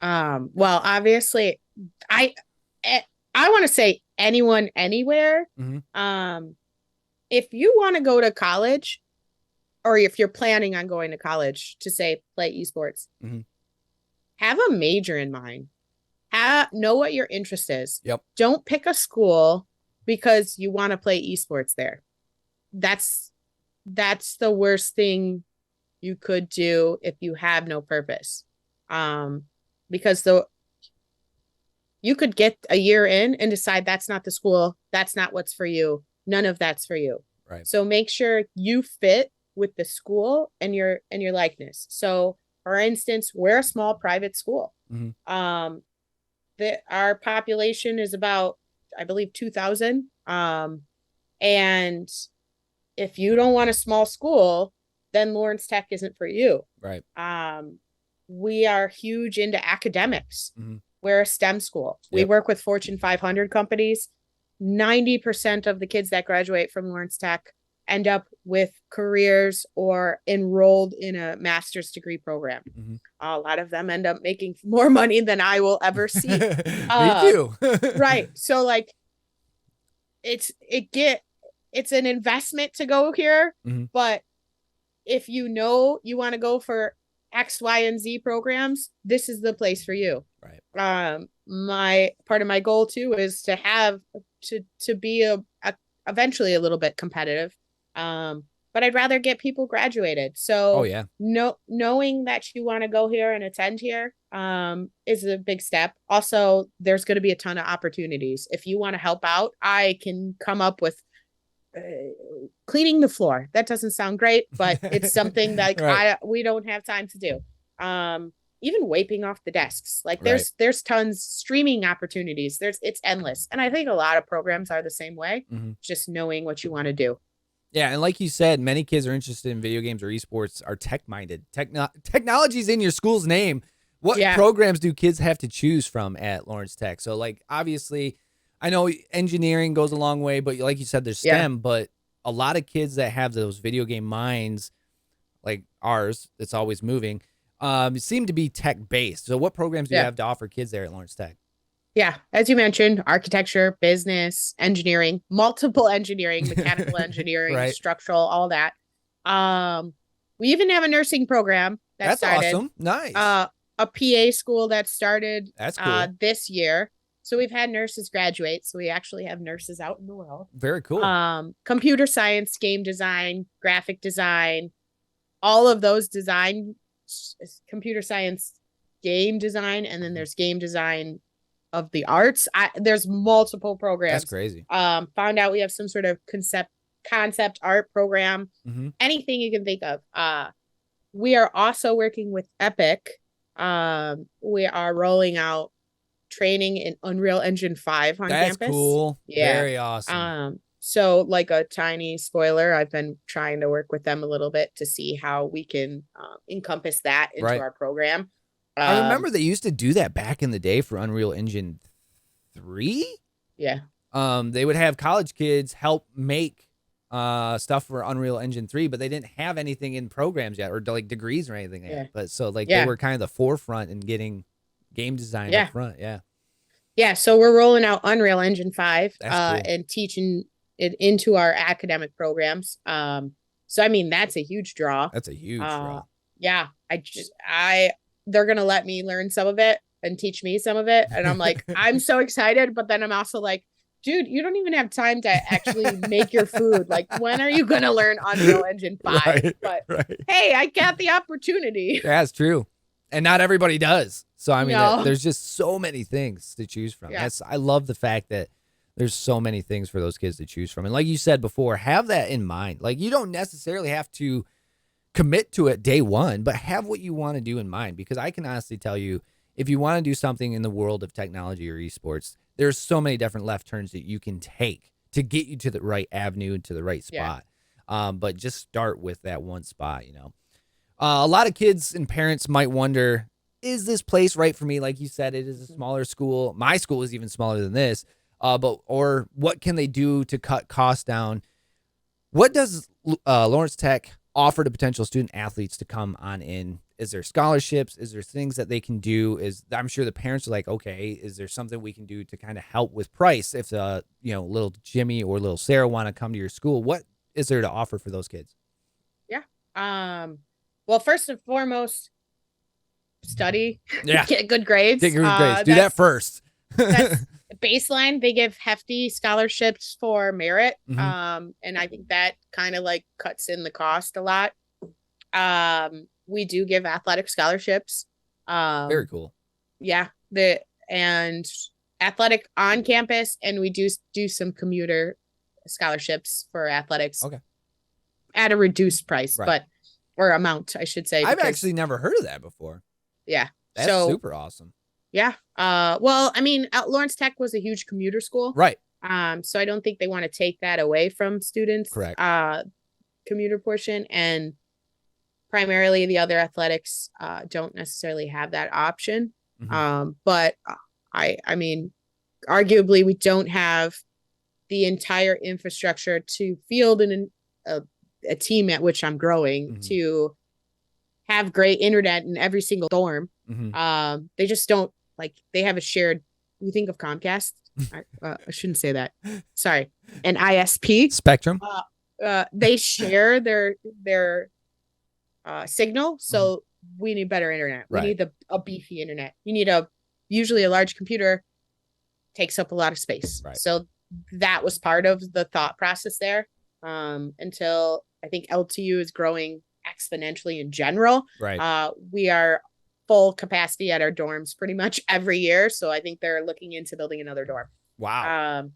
Well, obviously, I want to say anyone, anywhere. If you want to go to college, or if you're planning on going to college to say play esports, have a major in mind. Know what your interest is. Yep. Don't pick a school because you want to play esports there. That's the worst thing you could do if you have no purpose. Because you could get a year in and decide that's not the school, that's not what's for you, none of that's for you. Right. So make sure you fit with the school and your likeness. So for instance, we're a small private school. Our population is about, I believe, 2,000. And if you don't want a small school, then Lawrence Tech isn't for you. Right. We are huge into academics. We're a STEM school. We work with Fortune 500 companies. 90% of the kids that graduate from Lawrence Tech end up with careers or enrolled in a master's degree program. A lot of them end up making more money than I will ever see. Me too. Right. So like it's an investment to go here, but if you know you want to go for X, Y, and Z programs, this is the place for you. Right. My part of my goal too is to have to be eventually a little bit competitive. But I'd rather get people graduated. So knowing that you want to go here and attend here is a big step. Also, there's going to be a ton of opportunities. If you want to help out, I can come up with cleaning the floor. That doesn't sound great, but it's something that we don't have time to do. Even wiping off the desks. Like there's tons streaming opportunities. It's endless. And I think a lot of programs are the same way, just knowing what you want to do. Yeah, and like you said, many kids are interested in video games or esports, are tech-minded. Technology's in your school's name. What programs do kids have to choose from at Lawrence Tech? So, like, obviously, I know engineering goes a long way, but like you said, there's STEM, but a lot of kids that have those video game minds, like ours, that's always moving, seem to be tech-based. So what programs do you have to offer kids there at Lawrence Tech? Yeah, as you mentioned, architecture, business, engineering, multiple engineering, mechanical engineering, structural, all that. We even have a nursing program that's started. Awesome. Nice. A PA school that started that's cool. This year. So we've had nurses graduate. So we actually have nurses out in the world. Very cool. Computer science, game design, graphic design, all of those computer science, game design, and then there's game design of the arts. There's multiple programs. That's crazy. Found out we have some sort of concept art program. Anything you can think of. We are also working with Epic. We are rolling out training in Unreal Engine 5 on campus. That's cool. Yeah. Very awesome. So like a tiny spoiler, I've been trying to work with them a little bit to see how we can encompass that into our program. I remember they used to do that back in the day for Unreal Engine 3. Yeah. They would have college kids help make stuff for Unreal Engine 3, but they didn't have anything in programs yet or like degrees or anything yet. But so like they were kind of the forefront in getting game design up front. Yeah. Yeah. So we're rolling out Unreal Engine 5 and teaching it into our academic programs. So, I mean, that's a huge draw. That's a huge draw. Yeah. They're going to let me learn some of it and teach me some of it. And I'm like, I'm so excited. But then I'm also like, dude, you don't even have time to actually make your food. Like, when are you going to learn Unreal Engine 5? But hey, I got the opportunity. That's true. And not everybody does. So, I mean, there's just so many things to choose from. Yeah. I love the fact that there's so many things for those kids to choose from. And like you said before, have that in mind. Like, you don't necessarily have to commit to it day one, but have what you want to do in mind. Because I can honestly tell you, if you want to do something in the world of technology or esports, there's so many different left turns that you can take to get you to the right avenue, to the right spot. But just start with that one spot, you know. A lot of kids and parents might wonder, is this place right for me? Like you said, it is a smaller school. My school is even smaller than this. Or what can they do to cut costs down? What does Lawrence Tech offer to potential student athletes to come on in? Is there scholarships? Is there things that they can do? I'm sure the parents are like, okay, is there something we can do to kind of help with price? If little Jimmy or little Sarah want to come to your school, what is there to offer for those kids? Yeah. Well, first and foremost, study. Get good grades. Get good grades. Do that first. That's baseline. They give hefty scholarships for merit. And I think that kind of like cuts in the cost a lot. We do give athletic scholarships. Very cool. Yeah. And athletic on campus, and we do some commuter scholarships for athletics. Okay. At a reduced price, Right. or amount, I should say. I've actually never heard of that before. Yeah. That's super awesome. Yeah. Well, I mean, Lawrence Tech was a huge commuter school. Right. So I don't think they want to take that away from students. Correct. Commuter portion, and primarily the other athletics don't necessarily have that option. Mm-hmm. But I mean, arguably we don't have the entire infrastructure to field a team at which I'm growing, Mm-hmm. to have great internet in every single dorm. Mm-hmm. They just don't, like, they have a shared, you think of Comcast. I shouldn't say that. Sorry. An ISP. Spectrum. They share their signal. So we need better internet. We need a beefy internet. You need usually a large computer takes up a lot of space. Right. So that was part of the thought process there. Until I think LTU is growing exponentially in general. Right. We are full capacity at our dorms pretty much every year. So I think they're looking into building another dorm. Wow.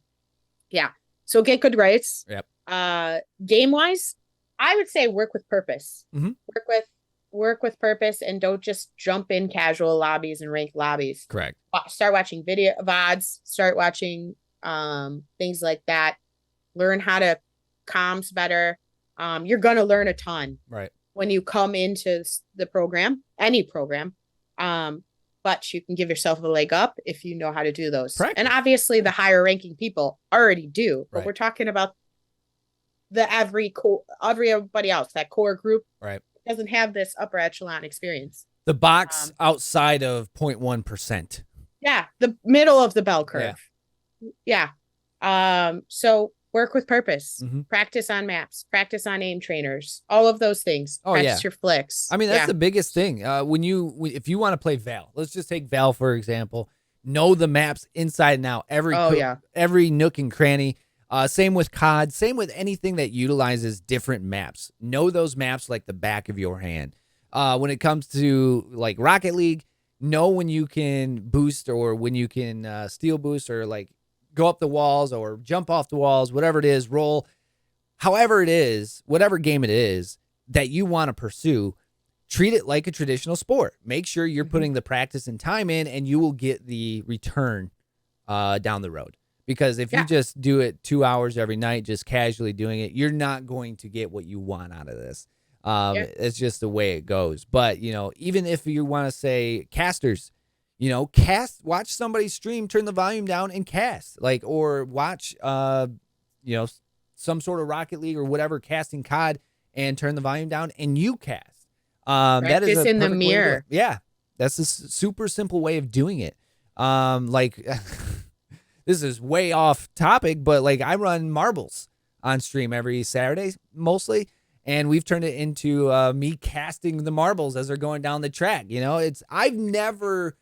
Yeah. So get good grades. Yep. Game wise, I would say work with purpose. Mm-hmm. Work with purpose, and don't just jump in casual lobbies and ranked lobbies. Correct. Start watching video VODs, start watching things like that. Learn how to comms better. You're going to learn a ton when you come into the program, any program. But you can give yourself a leg up if you know how to do those. Correct. And obviously the higher ranking people already do, but we're talking about everybody else, that core group doesn't have this upper echelon experience. The box outside of 0.1%. Yeah. The middle of the bell curve. Yeah. So work with purpose, practice on maps, practice on aim trainers, all of those things. Practice your flicks. I mean, that's the biggest thing. If you want to play Val, let's just take Val, for example, know the maps inside and out, every nook and cranny. Same with COD, same with anything that utilizes different maps. Know those maps like the back of your hand. When it comes to like Rocket League, know when you can boost or when you can steal boost or like go up the walls or jump off the walls, whatever it is, roll. However it is, whatever game it is that you want to pursue, treat it like a traditional sport. Make sure you're putting the practice and time in, and you will get the return down the road. Because if you just do it 2 hours every night, just casually doing it, you're not going to get what you want out of this. It's just the way it goes. But, even if you want to say casters, watch somebody stream, turn the volume down and cast, or watch, some sort of Rocket League or whatever casting COD and turn the volume down and you cast. That is in the mirror. Yeah. That's a super simple way of doing it. This is way off topic, but I run marbles on stream every Saturday mostly. And we've turned it into me casting the marbles as they're going down the track. I've never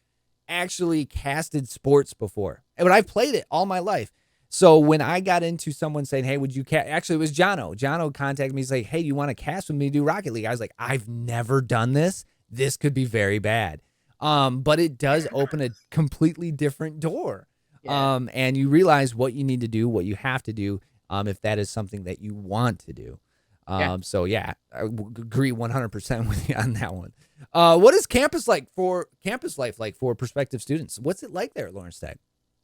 actually casted sports before, but I've played it all my life. So when I got into someone saying, hey, would you actually, it was Jono. Jono contacted me. He's like, hey, you want to cast with me to do Rocket League? I was like, I've never done this. This could be very bad. But it does open a completely different door. Yeah. And you realize what you need to do, what you have to do, if that is something that you want to do. So I agree 100% with you on that one. What is campus life like for prospective students? What's it like there at Lawrence Tech?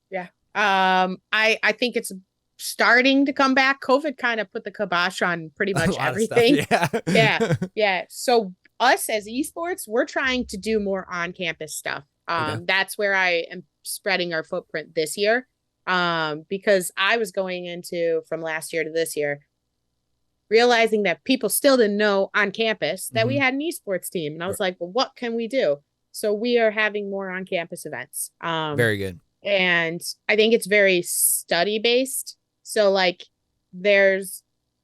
Yeah. I think it's starting to come back. COVID kind of put the kibosh on pretty much everything. Yeah. So us as esports, we're trying to do more on-campus stuff. That's where I am spreading our footprint this year. Because I was going into from last year to this year, realizing that people still didn't know on campus that we had an esports team. And I was like, well, what can we do? So we are having more on-campus events. Very good. And I think it's very study-based. So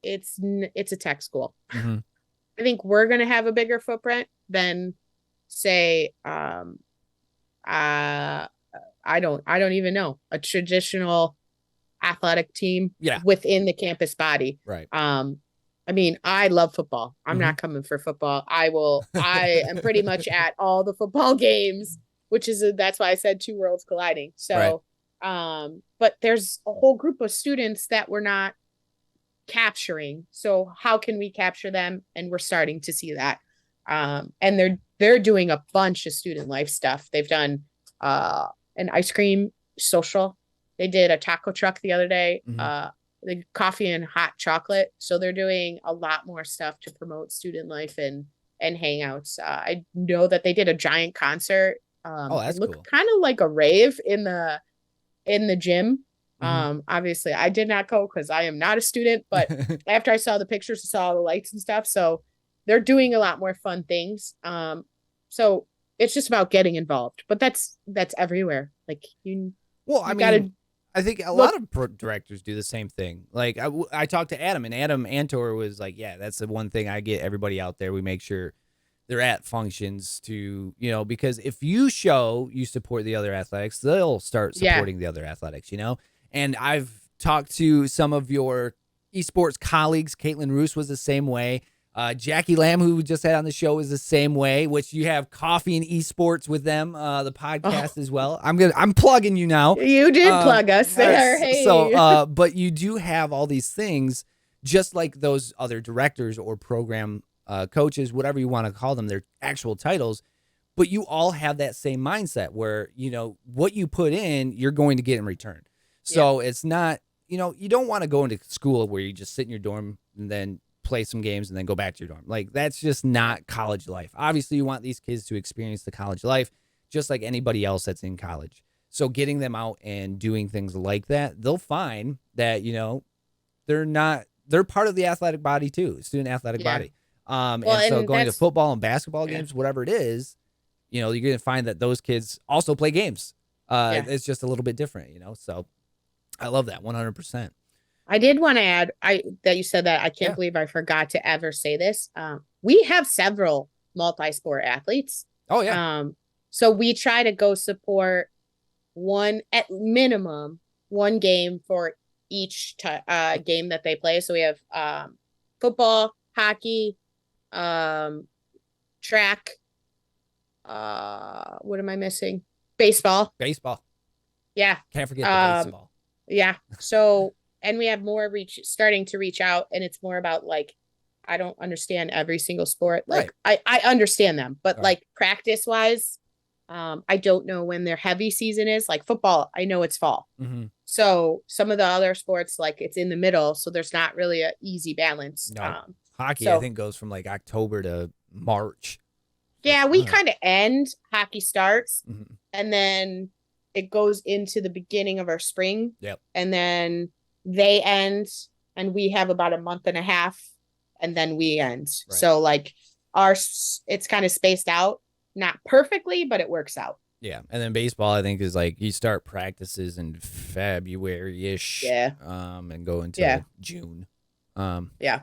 it's a tech school. I think we're going to have a bigger footprint than say, I don't even know, a traditional athletic team within the campus body. Right. I mean, I love football. I'm not coming for football. I am pretty much at all the football games, that's why I said two worlds colliding. So, But there's a whole group of students that we're not capturing. So how can we capture them? And we're starting to see that. And they're doing a bunch of student life stuff. They've done an ice cream social. They did a taco truck the other day. The coffee and hot chocolate. So they're doing a lot more stuff to promote student life and hangouts. I know that they did a giant concert. That's it looked cool. kind of like a rave in the gym. Obviously I did not go because I am not a student, but after I saw the pictures, I saw all the lights and stuff. So they're doing a lot more fun things. So it's just about getting involved, but that's everywhere. Like I think a lot of directors do the same thing. Like I talked to Adam, and Adam Antor was like, yeah, that's the one thing I get everybody out there. We make sure they're at functions to, because if you show you support the other athletics, they'll start supporting the other athletics, And I've talked to some of your esports colleagues. Caitlin Roos was the same way. Jackie Lamb, who we just had on the show, is the same way, which you have coffee and esports with them, the podcast as well. I'm plugging you now. You did plug us there. Hey. So, but you do have all these things, just like those other directors or program coaches, whatever you want to call them, their actual titles. But you all have that same mindset where, what you put in, you're going to get in return. So it's not, you don't want to go into school where you just sit in your dorm and then play some games and then go back to your dorm. Like, that's just not college life. Obviously, you want these kids to experience the college life just like anybody else that's in college. So getting them out and doing things like that, they'll find that, they're part of the athletic body too, student athletic body. And so going to football and basketball games, whatever it is, you're going to find that those kids also play games. It's just a little bit different, So I love that 100%. I did want to add that you said that. I can't believe I forgot to ever say this. We have several multi-sport athletes. Oh, yeah. So we try to go support at minimum one game for each game that they play. So we have football, hockey, track. What am I missing? Baseball. Yeah. Can't forget the baseball. Yeah. So, and we have more starting to reach out, and it's more about like, I don't understand every single sport. Like I understand them, but like practice wise, I don't know when their heavy season is. Like football, I know it's fall. So some of the other sports, like it's in the middle. So there's not really an easy balance. No. Hockey, I think, goes from like October to March. Yeah, we kind of end. Hockey starts, and then it goes into the beginning of our spring. Yep. And then they end, and we have about a month and a half, and then we end. Right. So like it's kind of spaced out, not perfectly, but it works out. Yeah. And then baseball, I think, is like you start practices in February-ish. Yeah. And go until June. Yeah.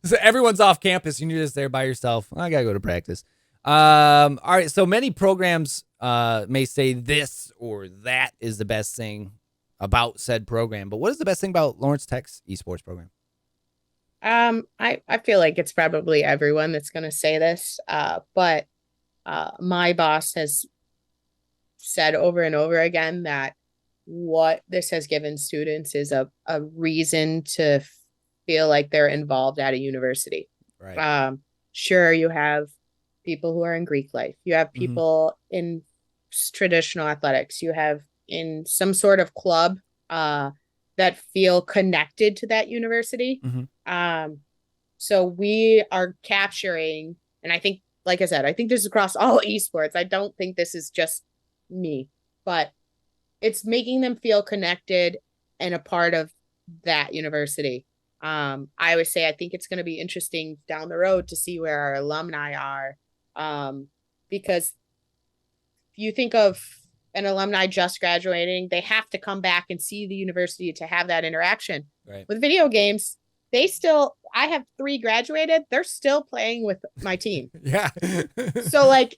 So everyone's off campus and you're just there by yourself. I gotta go to practice. All right. So many programs may say this or that is the best thing about said program, but what is the best thing about Lawrence Tech's esports program? I feel like it's probably everyone that's going to say this, but my boss has said over and over again that what this has given students is a reason to feel like they're involved at a university. Right. Sure, you have people who are in Greek life. You have people in traditional athletics. You have in some sort of club that feel connected to that university. So we are capturing, and I think, like I said, I think this is across all esports. I don't think this is just me, but it's making them feel connected and a part of that university. I always say, I think it's going to be interesting down the road to see where our alumni are. Because if you think of an alumni just graduating, they have to come back and see the university to have that interaction. Right. With video games, I have 3 graduated. They're still playing with my team. Yeah. So like,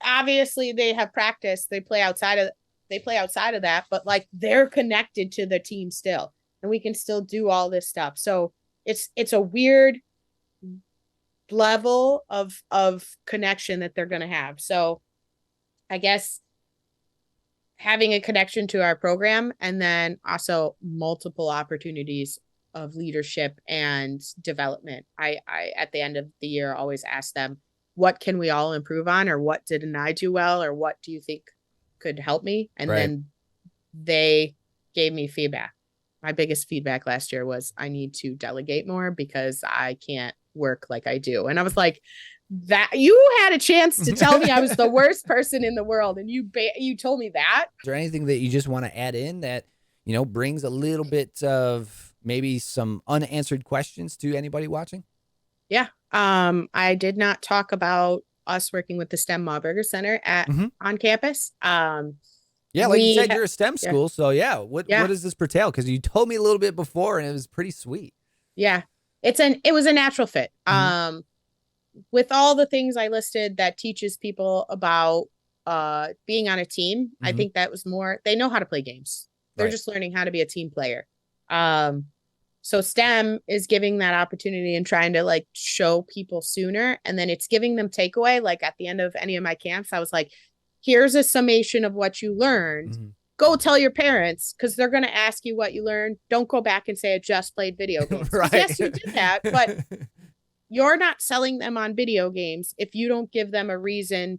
obviously they have practice. They play outside of that, but like they're connected to the team still, and we can still do all this stuff. So it's a weird level of connection that they're going to have. So I guess having a connection to our program, and then also multiple opportunities of leadership and development. I at the end of the year always ask them, what can we all improve on, or what didn't I do well, or what do you think could help me? And then they gave me feedback. My biggest feedback last year was I need to delegate more because I can't work like I do. And I was like, that you had a chance to tell me I was the worst person in the world, and you told me that. Is there anything that you just want to add in that, brings a little bit of maybe some unanswered questions to anybody watching? Yeah. I did not talk about us working with the STEM Maubberger Center on campus. Yeah, like you said, you're a STEM school, so what does this pertain? Because you told me a little bit before, and it was pretty sweet. Yeah, it was a natural fit. With all the things I listed that teaches people about being on a team, I think that was more, they know how to play games. They're just learning how to be a team player. So STEM is giving that opportunity and trying to like show people sooner. And then it's giving them takeaway. Like at the end of any of my camps, I was like, here's a summation of what you learned. Go tell your parents, because they're going to ask you what you learned. Don't go back and say I just played video games. Yes, you did that, but you're not selling them on video games if you don't give them a reason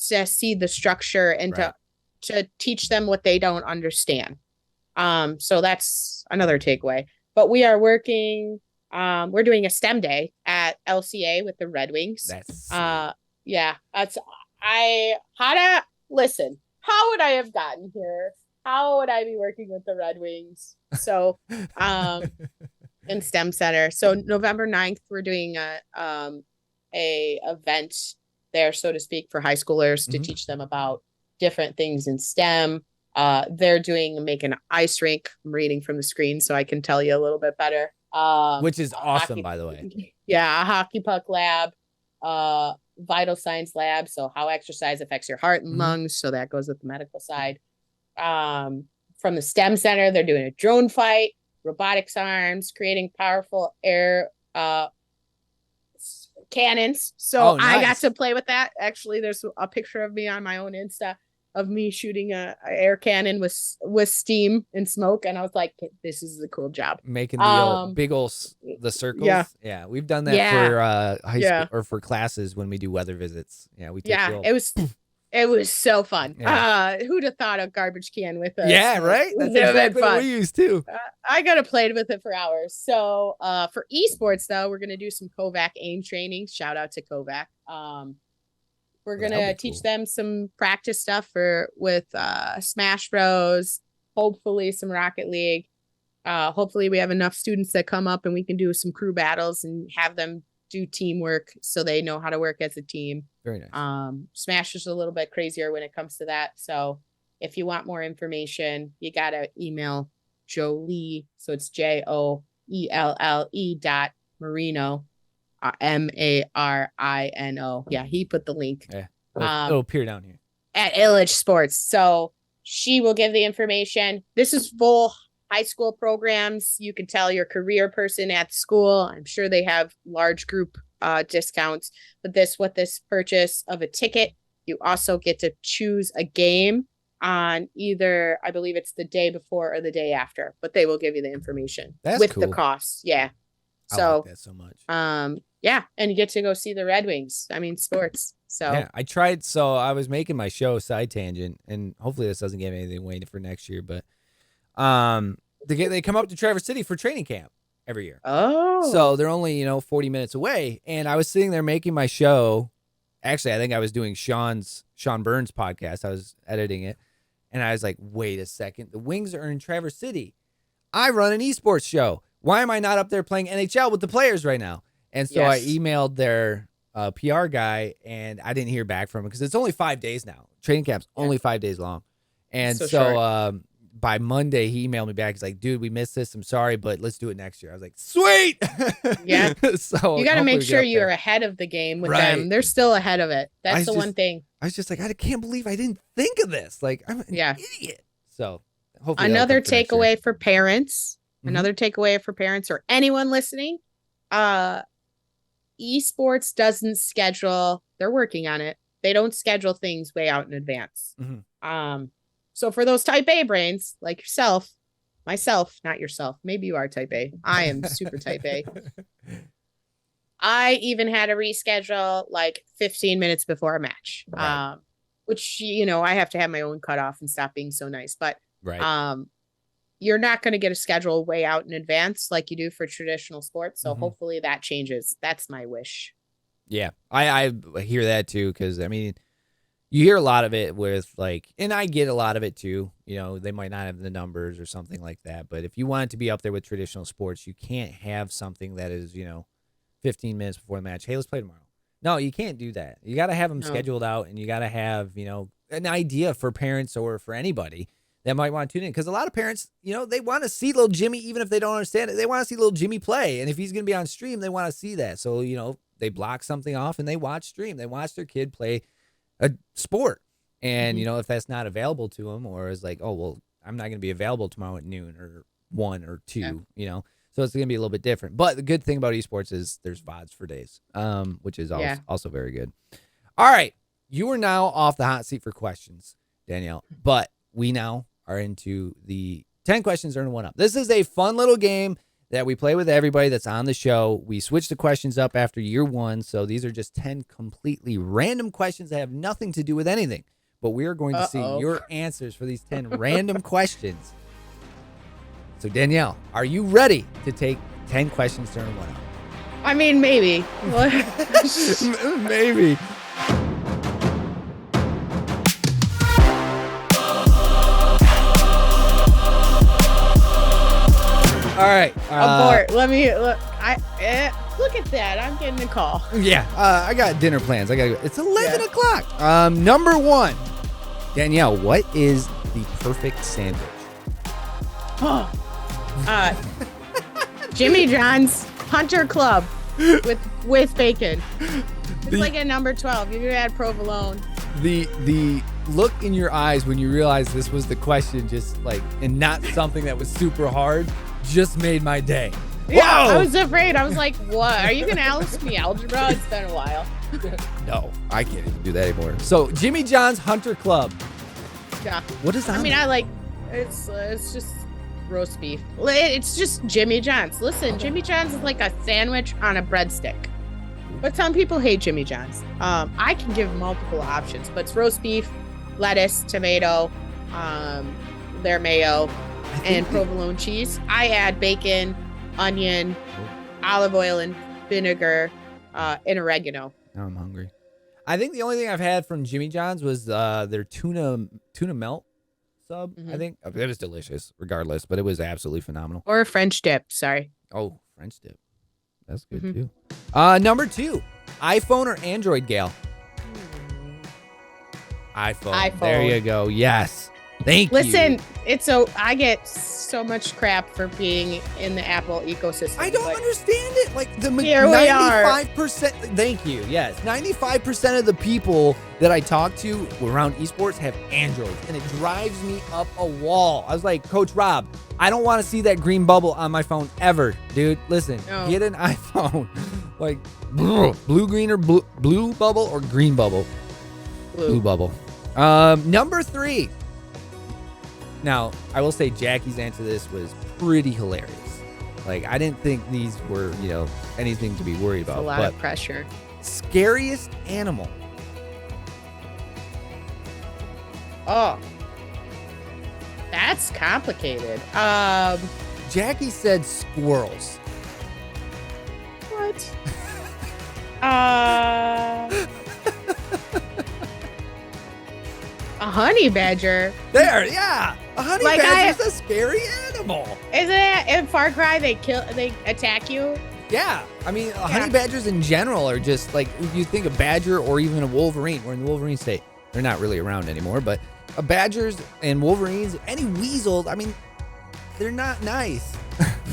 to see the structure and to teach them what they don't understand. So that's another takeaway. But we are working, we're doing a STEM day at LCA with the Red Wings. Listen, how would I have gotten here? How would I be working with the Red Wings? So, in STEM Center. So November 9th, we're doing a event there, so to speak, for high schoolers to teach them about different things in STEM. They're making an ice rink. I'm reading from the screen so I can tell you a little bit better. Which is awesome, by the way. Yeah, a hockey puck lab, vital signs lab. So how exercise affects your heart and lungs. So that goes with the medical side. From the STEM Center, they're doing a drone fight, robotics arms, creating powerful air cannons. So nice. I got to play with that. Actually, there's a picture of me on my own Insta of me shooting a air cannon with steam and smoke, and I was like, this is a cool job. Making the big old the circles. Yeah, we've done that for high school or for classes when we do weather visits. Yeah, we take it was so fun. Who'd have thought a garbage can with us? Yeah, right. That's exactly what we used too. I could have played with it for hours. So for esports though, we're gonna do some KOVAC aim training. Shout out to KOVAC. We're gonna teach them some practice stuff with Smash Bros. Hopefully some Rocket League. Hopefully we have enough students that come up and we can do some crew battles and have them do teamwork so they know how to work as a team. Very nice. Smash is a little bit crazier when it comes to that. So if you want more information, you gotta email Jolie. So it's JOELLE .Marino. MARINO. Yeah, he put the link. Yeah, it'll appear down here at Illich Sports. So she will give the information. This is full high school programs. You can tell your career person at school. I'm sure they have large group discounts. But with this purchase of a ticket, you also get to choose a game on either, I believe it's the day before or the day after. But they will give you the information with the cost. Yeah. I like that so much. Yeah, and you get to go see the Red Wings. I mean, sports. So yeah, I tried. So I was making my show Side Tangent, and hopefully this doesn't give anything away for next year. But they come up to Traverse City for training camp every year. Oh, so they're only 40 minutes away, and I was sitting there making my show. Actually, I think I was doing Sean Burns' podcast. I was editing it, and I was like, wait a second, the Wings are in Traverse City. I run an esports show. Why am I not up there playing NHL with the players right now? And so I emailed their PR guy, and I didn't hear back from him because it's only 5 days now. Training camp's only 5 days long. And so by Monday, he emailed me back. He's like, dude, we missed this. I'm sorry, but let's do it next year. I was like, sweet. Yeah. So you got to make sure you're ahead of the game with them. They're still ahead of it. That's the one thing. I was just like, I can't believe I didn't think of this. Like, I'm an idiot. So hopefully another takeaway for parents. Another takeaway for parents or anyone listening, esports doesn't schedule. They're working on it. They don't schedule things way out in advance. So for those type A brains like myself, not yourself, maybe you are type A. I am super type A. I even had to reschedule like 15 minutes before a match, Right. which, I have to have my own cutoff and stop being so nice. But Right. you're not going to get a schedule way out in advance like you do for traditional sports. So hopefully that changes. That's my wish. Yeah, I hear that too, because I mean, you hear a lot of it with like, and I get a lot of it too. They might not have the numbers or something like that, but if you want it to be up there with traditional sports, you can't have something that is 15 minutes before the match. Hey, let's play tomorrow. No, you can't do that. You got to have them scheduled out, and you got to have an idea for parents or for anybody that might want to tune in, because a lot of parents, they want to see little Jimmy, even if they don't understand it. They want to see little Jimmy play, and if he's going to be on stream, they want to see that. So they block something off and they watch stream. They watch their kid play a sport, and if that's not available to them, or is like, oh well, I'm not going to be available tomorrow at noon or 1 or 2, so it's going to be a little bit different. But the good thing about esports is there's VODs for days, which is also very good. All right, you are now off the hot seat for questions, Danielle, but we now are into the 10 questions earn 1 up. This is a fun little game that we play with everybody that's on the show. We switch the questions up after year 1, so these are just 10 completely random questions that have nothing to do with anything. But we are going to see your answers for these 10 random questions. So, Danielle, are you ready to take 10 questions to earn 1 up? I mean, maybe. Maybe. All right. Abort. Look at that. I'm getting a call. Yeah. I got dinner plans. I gotta go. It's 11 o'clock. Number 1, Danielle, what is the perfect sandwich? Jimmy John's Hunter Club with bacon. It's like a number 12. You add provolone. The look in your eyes when you realized this was the question, just like, and not something that was super hard, just made my day. Yeah, Whoa! I was afraid. I was like, what? Are you going to ask me algebra? It's been a while. No, I can't even do that anymore. So, Jimmy John's Hunter Club. Yeah. What is that? I mean, I like, it's just roast beef. It's just Jimmy John's. Listen, Jimmy John's is like a sandwich on a breadstick. But some people hate Jimmy John's. I can give multiple options, but it's roast beef, lettuce, tomato, their mayo, and provolone cheese. I add bacon, onion, olive oil, and vinegar, and oregano. Now I'm hungry. I think the only thing I've had from Jimmy John's was their tuna melt sub. I think it was delicious, regardless, but it was absolutely phenomenal. Or a French dip. Sorry. Oh, French dip. That's good too. Number 2, iPhone or Android, Gail? iPhone. There you go. Yes. Thank you. Listen, I get so much crap for being in the Apple ecosystem. I don't understand it. Like the here we are. 95%. Thank you. Yes, 95% of the people that I talk to around esports have Androids, and it drives me up a wall. I was like, Coach Rob, I don't want to see that green bubble on my phone ever, dude. Listen, get an iPhone. Like blue, green, or blue bubble or green bubble. Blue bubble. Number 3. Now, I will say Jackie's answer to this was pretty hilarious. Like, I didn't think these were, anything to be worried about. A lot of pressure. Scariest animal. Oh. That's complicated. Jackie said squirrels. What? A honey badger. There, yeah. A honey badger's a scary animal. Isn't it in Far Cry they attack you? Yeah. I mean, honey badgers in general are just like, you think a badger or even a wolverine. We're in the Wolverine state. They're not really around anymore, but badgers and wolverines, any weasels, I mean, they're not nice.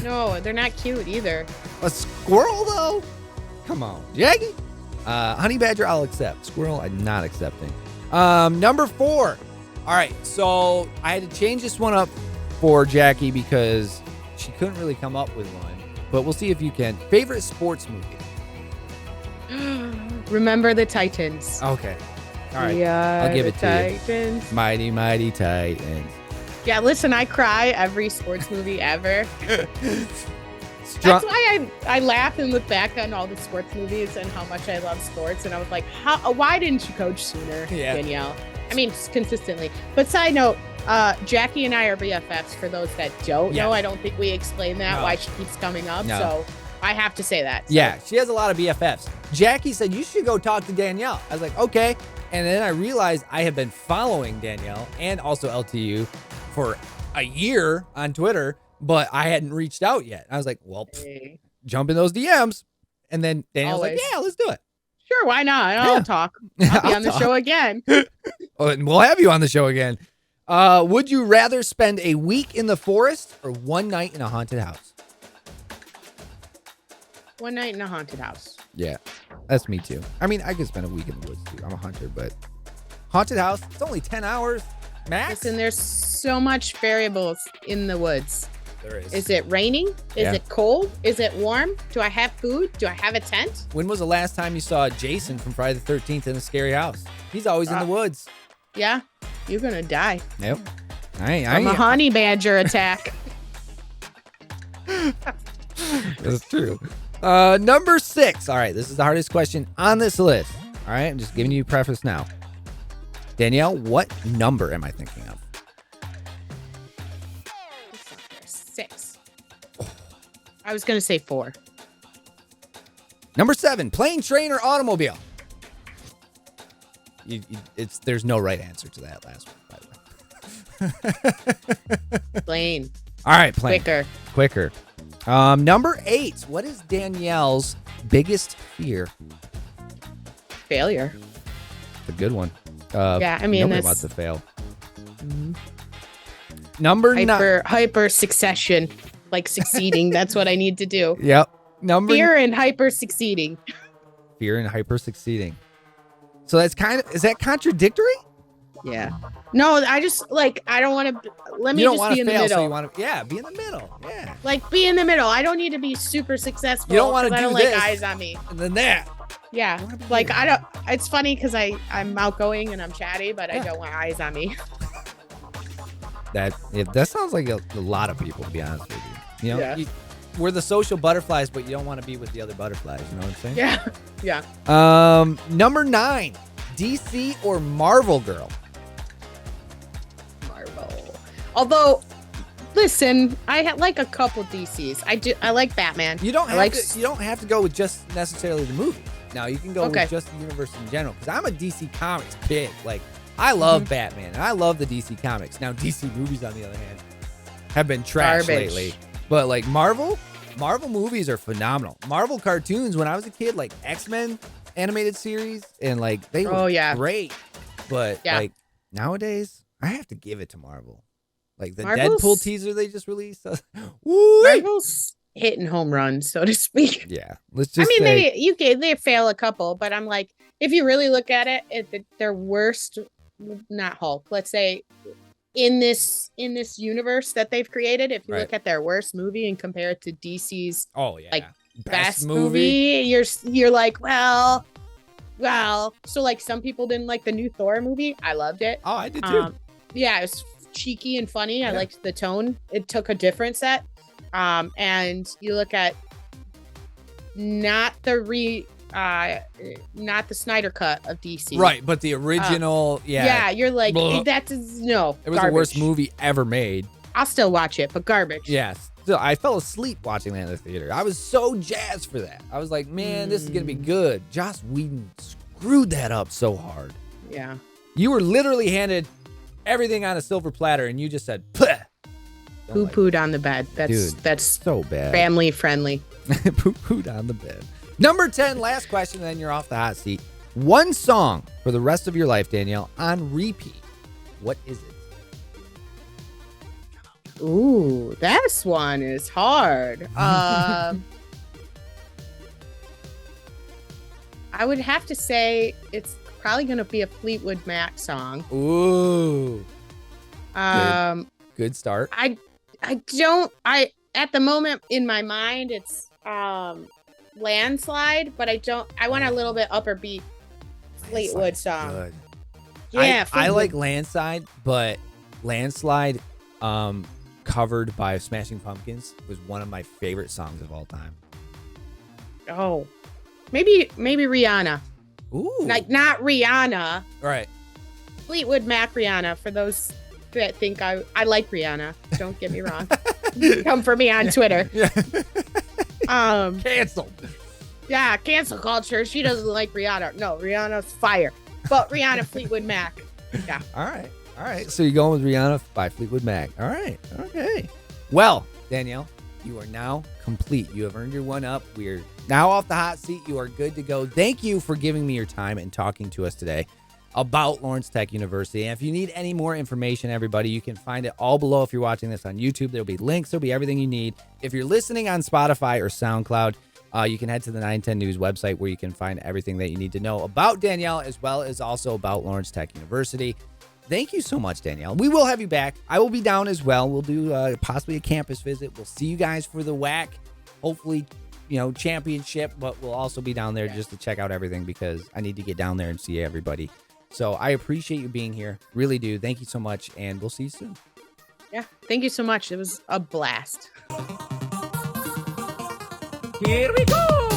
No, they're not cute either. A squirrel, though? Come on. Jackie? Honey badger, I'll accept. Squirrel, I'm not accepting. Number 4. All right, so I had to change this one up for Jackie because she couldn't really come up with one. But we'll see if you can. Favorite sports movie? Remember the Titans. Okay. All right, Yeah, I'll give it to Titans. you. Mighty, mighty Titans. Yeah, listen, I cry every sports movie ever. Strong. That's why I laugh and look back on all the sports movies and how much I love sports. And I was like, why didn't you coach sooner, Danielle? I mean, consistently. But side note, Jackie and I are BFFs. For those that don't know, I don't think we explained that, why she keeps coming up. No. So I have to say that. So. Yeah, she has a lot of BFFs. Jackie said, you should go talk to Danielle. I was like, okay. And then I realized I have been following Danielle and also LTU for a year on Twitter, but I hadn't reached out yet. I was like, well, jump in those DMs. And then Danielle's like, yeah, let's do it. Sure, why not? I'll talk. I'll be on the show again. Oh, and we'll have you on the show again. Would you rather spend a week in the forest or one night in a haunted house? One night in a haunted house. Yeah, that's me too. I mean, I could spend a week in the woods too. I'm a hunter, but haunted house, it's only 10 hours max. Listen, there's so much variables in the woods. There is. Is it raining? Is it cold? Is it warm? Do I have food? Do I have a tent? When was the last time you saw Jason from Friday the 13th in a scary house? He's always in the woods. Yeah, you're gonna die. Yep. From a honey badger attack. That's true. Number 6. All right, this is the hardest question on this list. All right, I'm just giving you a preface now. Danielle, what number am I thinking of? 6. I was gonna say 4. Number 7, plane, train, or automobile? There's no right answer to that last one, by the way. Plane. All right, plane. Quicker. Number 8, what is Danielle's biggest fear? Failure. A good one. Yeah, I mean, nobody wants to fail. Mm-hmm. Number 9. Hyper succession, like succeeding. That's what I need to do. Yep. Fear and hyper succeeding. Fear and hyper succeeding. So that's is that contradictory? Yeah. No, I just I don't want to. Let me just be in the middle. So you want to, be in the middle. Yeah. Like be in the middle. I don't need to be super successful. You don't want to do I don't this, like eyes on me. And then that. Yeah. Like I don't. It's funny because I'm outgoing and I'm chatty, but I don't want eyes on me. That sounds like a lot of people, to be honest with you. You know, yeah. We're the social butterflies, but you don't want to be with the other butterflies. You know what I'm saying? Yeah. Yeah. Number 9, DC or Marvel girl? Marvel. Although, listen, I like a couple DCs. I like Batman. You don't have to go with just necessarily the movie. Now you can go with just the universe in general. Because I'm a DC Comics pig. Like I love Batman and I love the DC Comics. Now DC movies, on the other hand, have been trash lately. But like Marvel movies are phenomenal. Marvel cartoons, when I was a kid, like X-Men animated series, and like they were great. But like nowadays, I have to give it to Marvel. Like the Deadpool teaser they just released. Marvel's hitting home runs, so to speak. Yeah, let's just. I mean, they fail a couple, but I'm like, if you really look at it, their worst, not Hulk. Let's say. In this universe that they've created, if you look at their worst movie and compare it to DC's best movie, you're like, well, so like some people didn't like the new Thor movie. I loved it. Oh, I did too. Yeah, it was cheeky and funny. I liked the tone. It took a different set. And you look at not the Snyder cut of DC. Right, but the original, Yeah, you're like, that is, no, it was garbage. The worst movie ever made. I'll still watch it, but garbage. Yes. So I fell asleep watching that in the theater. I was so jazzed for that. I was like, man, this is going to be good. Joss Whedon screwed that up so hard. Yeah. You were literally handed everything on a silver platter, and you just said, poo-pooed on the bed. That's so bad. Family friendly. Poo-pooed on the bed. Number 10, last question, and then you're off the hot seat. One song for the rest of your life, Danielle, on repeat. What is it? Ooh, this one is hard. I would have to say it's probably going to be a Fleetwood Mac song. Ooh. Good start. At the moment in my mind, it's Landslide, but I want a little bit upper beat Fleetwood song. Good. Yeah, I Fleetwood. like Landslide, but Landslide, covered by Smashing Pumpkins, was one of my favorite songs of all time. Oh, maybe Rihanna. Ooh, Like not Rihanna. right. Fleetwood Mac Rihanna. For those that think I like Rihanna, don't get me wrong. Come for me on Twitter. Yeah. Canceled. Yeah, cancel culture. She doesn't like Rihanna. No, Rihanna's fire. But Rihanna, Fleetwood Mac. Yeah. All right. So you're going with Rihanna by Fleetwood Mac. All right. Okay. Well, Danielle, you are now complete. You have earned your one up. We're now off the hot seat. You are good to go. Thank you for giving me your time and talking to us today about Lawrence Tech University. And if you need any more information, everybody, you can find it all below. If you're watching this on YouTube, there'll be links. There'll be everything you need. If you're listening on Spotify or SoundCloud, you can head to the 910 News website where you can find everything that you need to know about Danielle, as well as also about Lawrence Tech University. Thank you so much, Danielle. We will have you back. I will be down as well. We'll do possibly a campus visit. We'll see you guys for the WHAC, hopefully, championship, but we'll also be down there just to check out everything because I need to get down there and see everybody. So I appreciate you being here. Really do. Thank you so much, and we'll see you soon. Yeah. Thank you so much. It was a blast. Here we go.